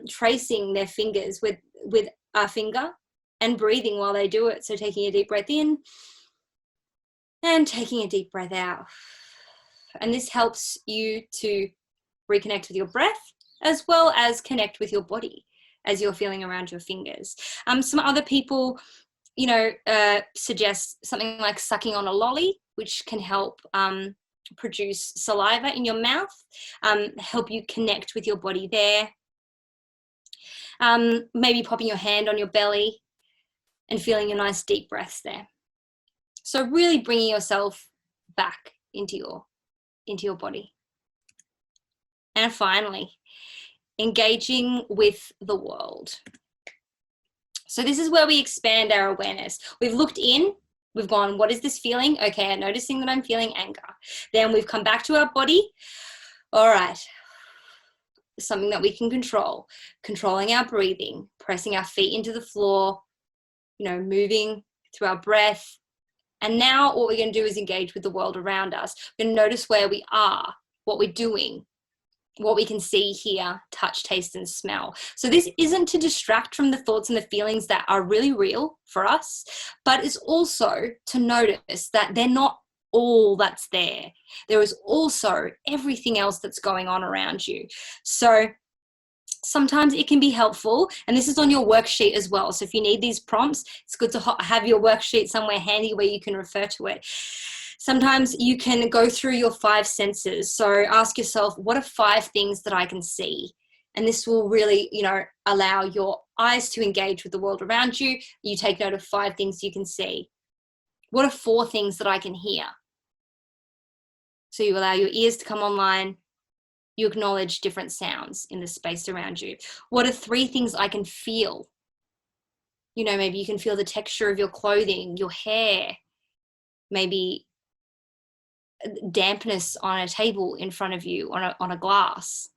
tracing their fingers with a finger and breathing while they do it. So taking a deep breath in and taking a deep breath out. And this helps you to reconnect with your breath as well as connect with your body as you're feeling around your fingers. Some other people, suggest something like sucking on a lolly, which can help produce saliva in your mouth, help you connect with your body there. Maybe popping your hand on your belly and feeling your nice deep breaths there. So really bringing yourself back into your body. And finally, engaging with the world. So this is where we expand our awareness. We've looked in, we've gone, what is this feeling? Okay, I'm noticing that I'm feeling anger. Then we've come back to our body. All right, something that we can control, controlling our breathing, pressing our feet into the floor, moving through our breath. And now what we're going to do is engage with the world around us. We're going to notice where we are, what we're doing, what we can see, hear, touch, taste, and smell. So this isn't to distract from the thoughts and the feelings that are really real for us, but it's also to notice that they're not all that's there. There is also everything else that's going on around you. So sometimes it can be helpful, and this is on your worksheet as well. So if you need these prompts, it's good to have your worksheet somewhere handy where you can refer to it. Sometimes you can go through your 5 senses. So ask yourself, what are 5 things that I can see? And this will really, allow your eyes to engage with the world around you. You take note of 5 things you can see. What are 4 things that I can hear? So you allow your ears to come online. You acknowledge different sounds in the space around you. What are 3 things I can feel? Maybe you can feel the texture of your clothing, your hair, maybe dampness on a table in front of you, on a glass.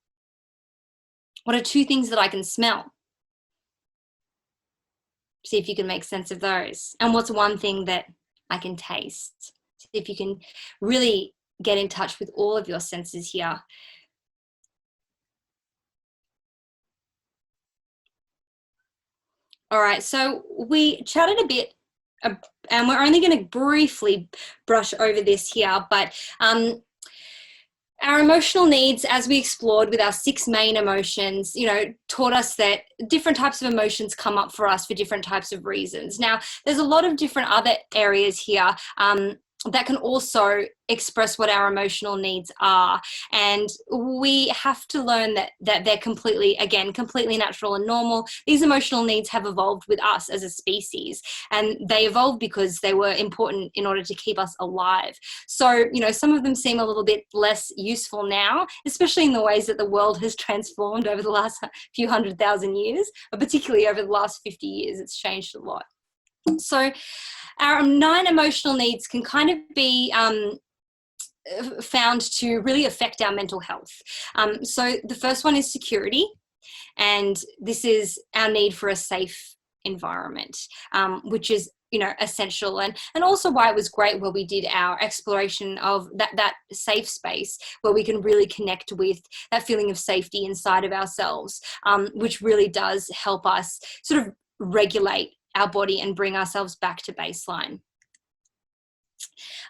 What are 2 things that I can smell? See if you can make sense of those. And what's 1 thing that I can taste? See if you can really get in touch with all of your senses here. All right, so we chatted a bit, and we're only going to briefly brush over this here, but our emotional needs, as we explored with our 6 main emotions, taught us that different types of emotions come up for us for different types of reasons. Now, there's a lot of different other areas here that can also express what our emotional needs are. And we have to learn that they're completely natural and normal. These emotional needs have evolved with us as a species, and they evolved because they were important in order to keep us alive. So, some of them seem a little bit less useful now, especially in the ways that the world has transformed over the last few 100,000 years, but particularly over the last 50 years, it's changed a lot. So our 9 emotional needs can kind of be found to really affect our mental health. So the first one is security, and this is our need for a safe environment, which is essential, and also why it was great where we did our exploration of that safe space where we can really connect with that feeling of safety inside of ourselves, which really does help us sort of regulate our body and bring ourselves back to baseline.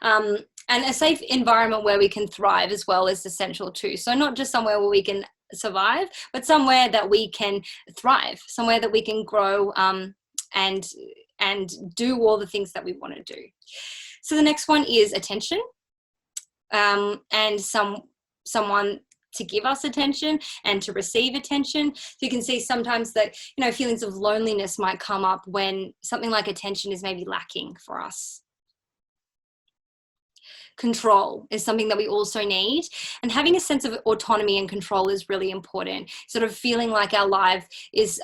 And a safe environment where we can thrive as well is essential too. So not just somewhere where we can survive, but somewhere that we can thrive, somewhere that we can grow and do all the things that we want to do. So the next one is attention, and someone to give us attention and to receive attention. So you can see sometimes that, feelings of loneliness might come up when something like attention is maybe lacking for us. Control is something that we also need, and having a sense of autonomy and control is really important. Sort of feeling like our life is,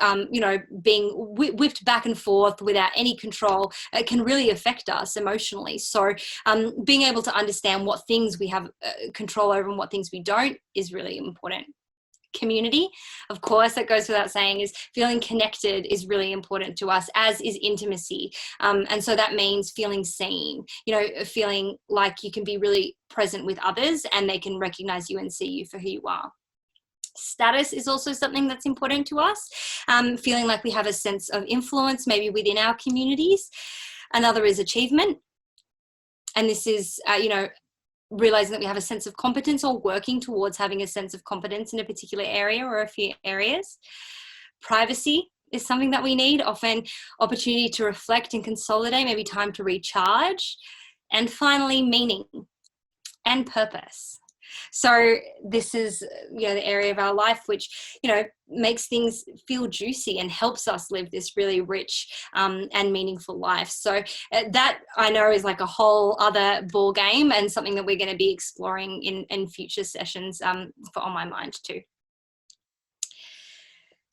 being whipped back and forth without any control, it can really affect us emotionally. So being able to understand what things we have control over and what things we don't is really important. community. Of course, that goes without saying, is feeling connected is really important to us, as is intimacy. And so that means feeling seen, feeling like you can be really present with others and they can recognize you and see you for who you are. Status is also something that's important to us, feeling like we have a sense of influence maybe within our communities. Another is achievement. And this is, realizing that we have a sense of competence or working towards having a sense of competence in a particular area or a few areas. Privacy is something that we need, often opportunity to reflect and consolidate, maybe time to recharge. And finally, meaning and purpose. So this is, the area of our life which, makes things feel juicy and helps us live this really rich and meaningful life. So that, I know, is like a whole other ball game and something that we're going to be exploring in future sessions for On My Mind too.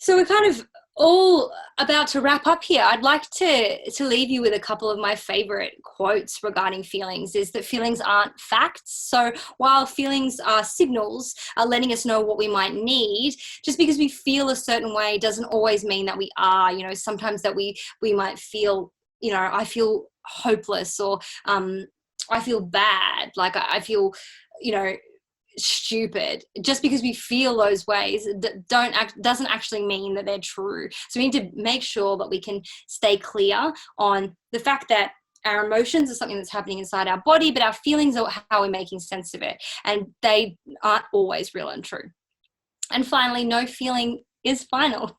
So we're kind of all about to wrap up here. I'd like to leave you with a couple of my favorite quotes regarding feelings, is that feelings aren't facts. So while feelings are signals, letting us know what we might need, just because we feel a certain way doesn't always mean that we are. Sometimes that we might feel, I feel hopeless, or I feel bad, like I feel, stupid. Just because we feel those ways doesn't actually mean that they're true. So we need to make sure that we can stay clear on the fact that our emotions are something that's happening inside our body, but our feelings are how we're making sense of it, and they aren't always real and true. And finally, no feeling is final.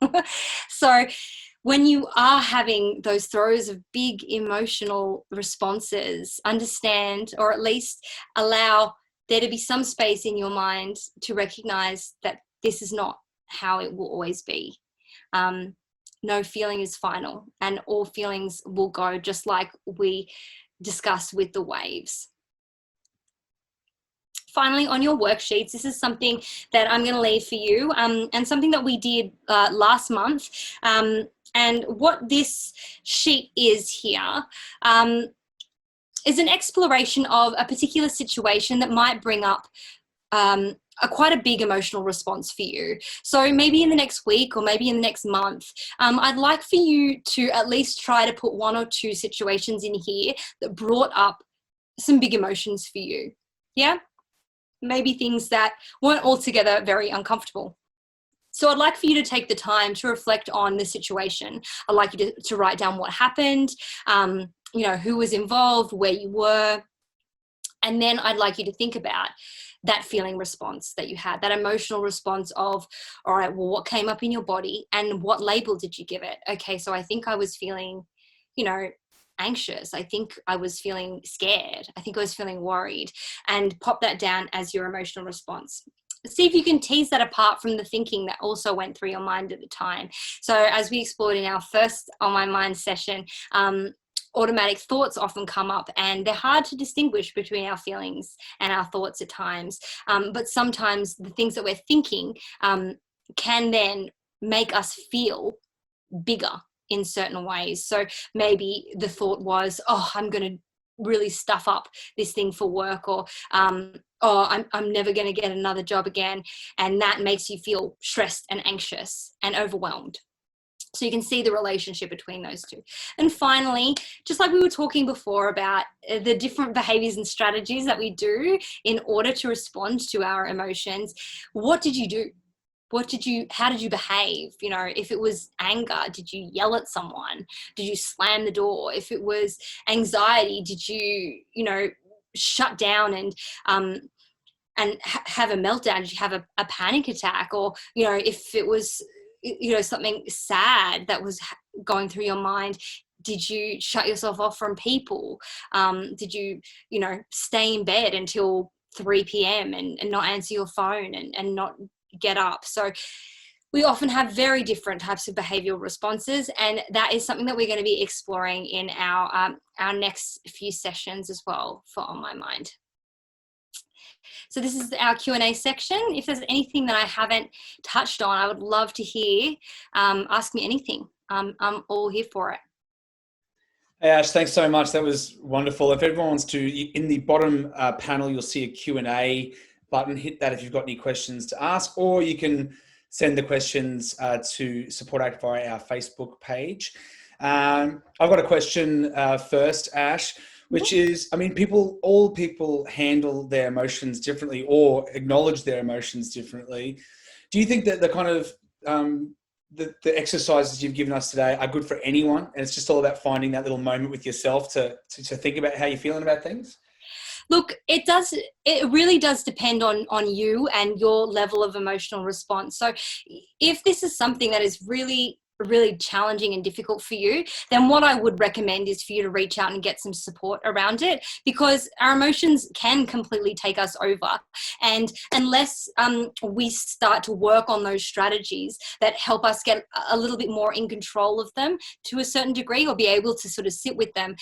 So when you are having those throes of big emotional responses, understand, or at least allow there to be some space in your mind to recognize that this is not how it will always be. No feeling is final, and all feelings will go, just like we discussed with the waves. Finally, on your worksheets, this is something that I'm going to leave for you, and something that we did last month. And what this sheet is here, is an exploration of a particular situation that might bring up quite a big emotional response for you. So maybe in the next week, or maybe in the next month, I'd like for you to at least try to put one or two situations in here that brought up some big emotions for you. Yeah? Maybe things that weren't altogether very uncomfortable. So I'd like for you to take the time to reflect on the situation. I'd like you to write down what happened, who was involved, where you were. And then I'd like you to think about that feeling response that you had, that emotional response of, all right, well, what came up in your body and what label did you give it? Okay, so I think I was feeling, anxious. I think I was feeling scared. I think I was feeling worried, and pop that down as your emotional response. See if you can tease that apart from the thinking that also went through your mind at the time. So as we explored in our first On My Mind session, automatic thoughts often come up, and they're hard to distinguish between our feelings and our thoughts at times. But sometimes the things that we're thinking can then make us feel bigger in certain ways. So maybe the thought was, oh, I'm going to really stuff up this thing for work, or I'm never going to get another job again. And that makes you feel stressed and anxious and overwhelmed. So you can see the relationship between those two. And finally, just like we were talking before about the different behaviors and strategies that we do in order to respond to our emotions, what did you do? How did you behave? If it was anger, did you yell at someone? Did you slam the door? If it was anxiety, did you, shut down and have a meltdown? Did you have a panic attack? Or, if it was, something sad that was going through your mind, did you shut yourself off from people? Did you, stay in bed until 3 p.m. and not answer your phone and not get up? So we often have very different types of behavioral responses, and that is something that we're going to be exploring in our next few sessions as well for On My Mind. So this is our Q&A section. If there's anything that I haven't touched on, I would love to hear. Ask me anything. I'm all here for it. Hey Ash, thanks so much. That was wonderful. If everyone wants to, in the bottom panel, you'll see a Q&A button. Hit that if you've got any questions to ask, or you can send the questions to Support Act via our Facebook page. I've got a question first, Ash, which is, I mean, all people handle their emotions differently or acknowledge their emotions differently. Do you think that the kind of the exercises you've given us today are good for anyone, and it's just all about finding that little moment with yourself to think about how you're feeling about things? Look, it really does depend on you and your level of emotional response. So if this is something that is really challenging and difficult for you, then what I would recommend is for you to reach out and get some support around it, because our emotions can completely take us over. And unless we start to work on those strategies that help us get a little bit more in control of them to a certain degree, or be able to sort of sit with them,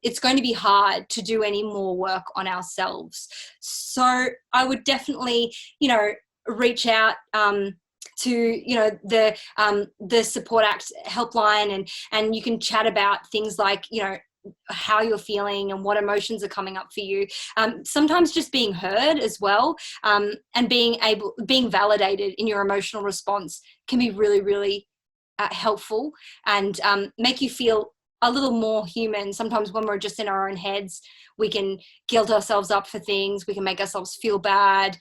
it's going to be hard to do any more work on ourselves. So I would definitely, reach out to the Support Act helpline, and you can chat about things like how you're feeling and what emotions are coming up for you. Sometimes just being heard as well, and being validated in your emotional response can be really helpful, and make you feel a little more human. Sometimes when we're just in our own heads, we can guilt ourselves up for things, we can make ourselves feel bad,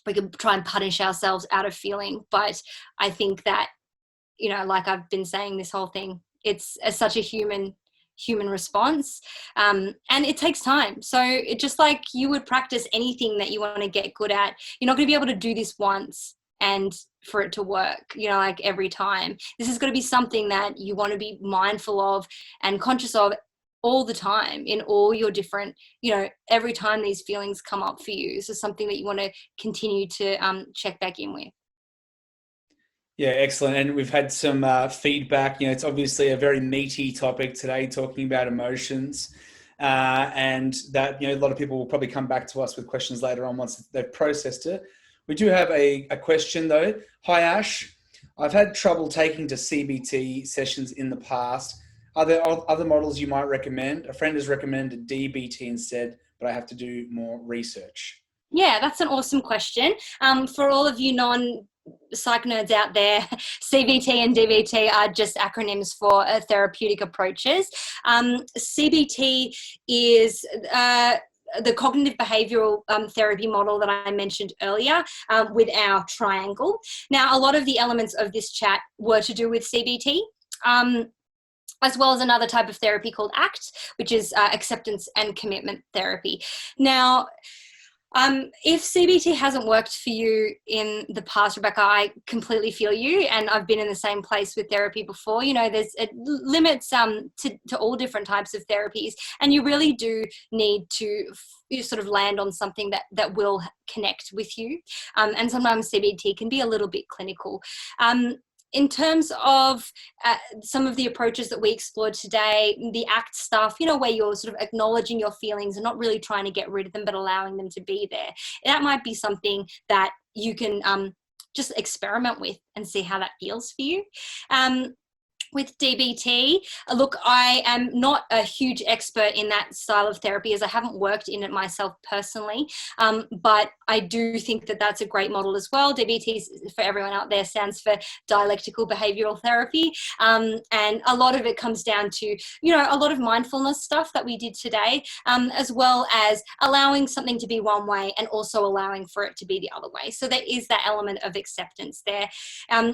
we can try and punish ourselves out of feeling. But I think that, like I've been saying this whole thing, it's such a human response, and it takes time. So it just like you would practice anything that you want to get good at. You're not going to be able to do this once and for it to work, like every time. This is going to be something that you want to be mindful of and conscious of all the time, in all your different, every time these feelings come up for you. So something that you want to continue to check back in with. Yeah, excellent. And we've had some feedback. It's obviously a very meaty topic today, talking about emotions, and that a lot of people will probably come back to us with questions later on once they've processed it. We do have a question though. Hi Ash, I've had trouble taking to CBT sessions in the past. Are there other models you might recommend? A friend has recommended DBT instead, but I have to do more research. Yeah, that's an awesome question. For all of you non-psych nerds out there, CBT and DBT are just acronyms for therapeutic approaches. CBT is the cognitive behavioral therapy model that I mentioned earlier, with our triangle. Now, a lot of the elements of this chat were to do with CBT. As well as another type of therapy called ACT, which is acceptance and commitment therapy. Now, if CBT hasn't worked for you in the past, Rebecca, I completely feel you, and I've been in the same place with therapy before. There's limits to all different types of therapies, and you really do need to sort of land on something that will connect with you. And sometimes CBT can be a little bit clinical. In terms of some of the approaches that we explored today, the ACT stuff, where you're sort of acknowledging your feelings and not really trying to get rid of them, but allowing them to be there. That might be something that you can just experiment with and see how that feels for you. With DBT, look, I am not a huge expert in that style of therapy, as I haven't worked in it myself personally, but I do think that that's a great model as well. DBT, for everyone out there, stands for dialectical behavioral therapy, and a lot of it comes down to, a lot of mindfulness stuff that we did today, as well as allowing something to be one way and also allowing for it to be the other way. So there is that element of acceptance there.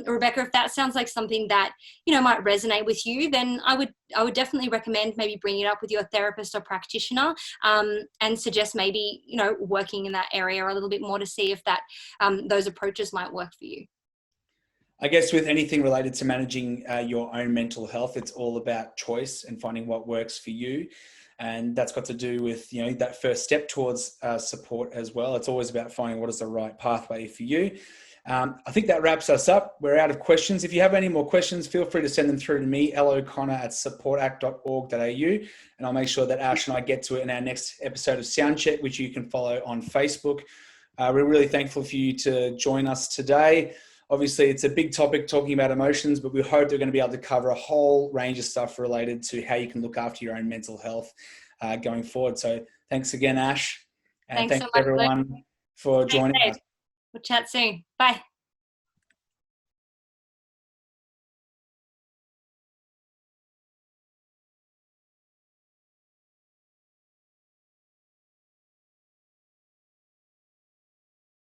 Rebecca, if that sounds like something that, might resonate with you, then I would definitely recommend maybe bringing it up with your therapist or practitioner, and suggest maybe working in that area a little bit more to see if that those approaches might work for you. I guess with anything related to managing your own mental health, it's all about choice and finding what works for you. And that's got to do with, that first step towards support as well. It's always about finding what is the right pathway for you. I think that wraps us up. We're out of questions. If you have any more questions, feel free to send them through to me, loConnor@supportact.org.au, and I'll make sure that Ash and I get to it in our next episode of Soundcheck, which you can follow on Facebook. We're really thankful for you to join us today. Obviously, it's a big topic talking about emotions, but we hope they're going to be able to cover a whole range of stuff related to how you can look after your own mental health going forward. So thanks again, Ash. And thanks so much, everyone for joining us. We'll chat soon. Bye.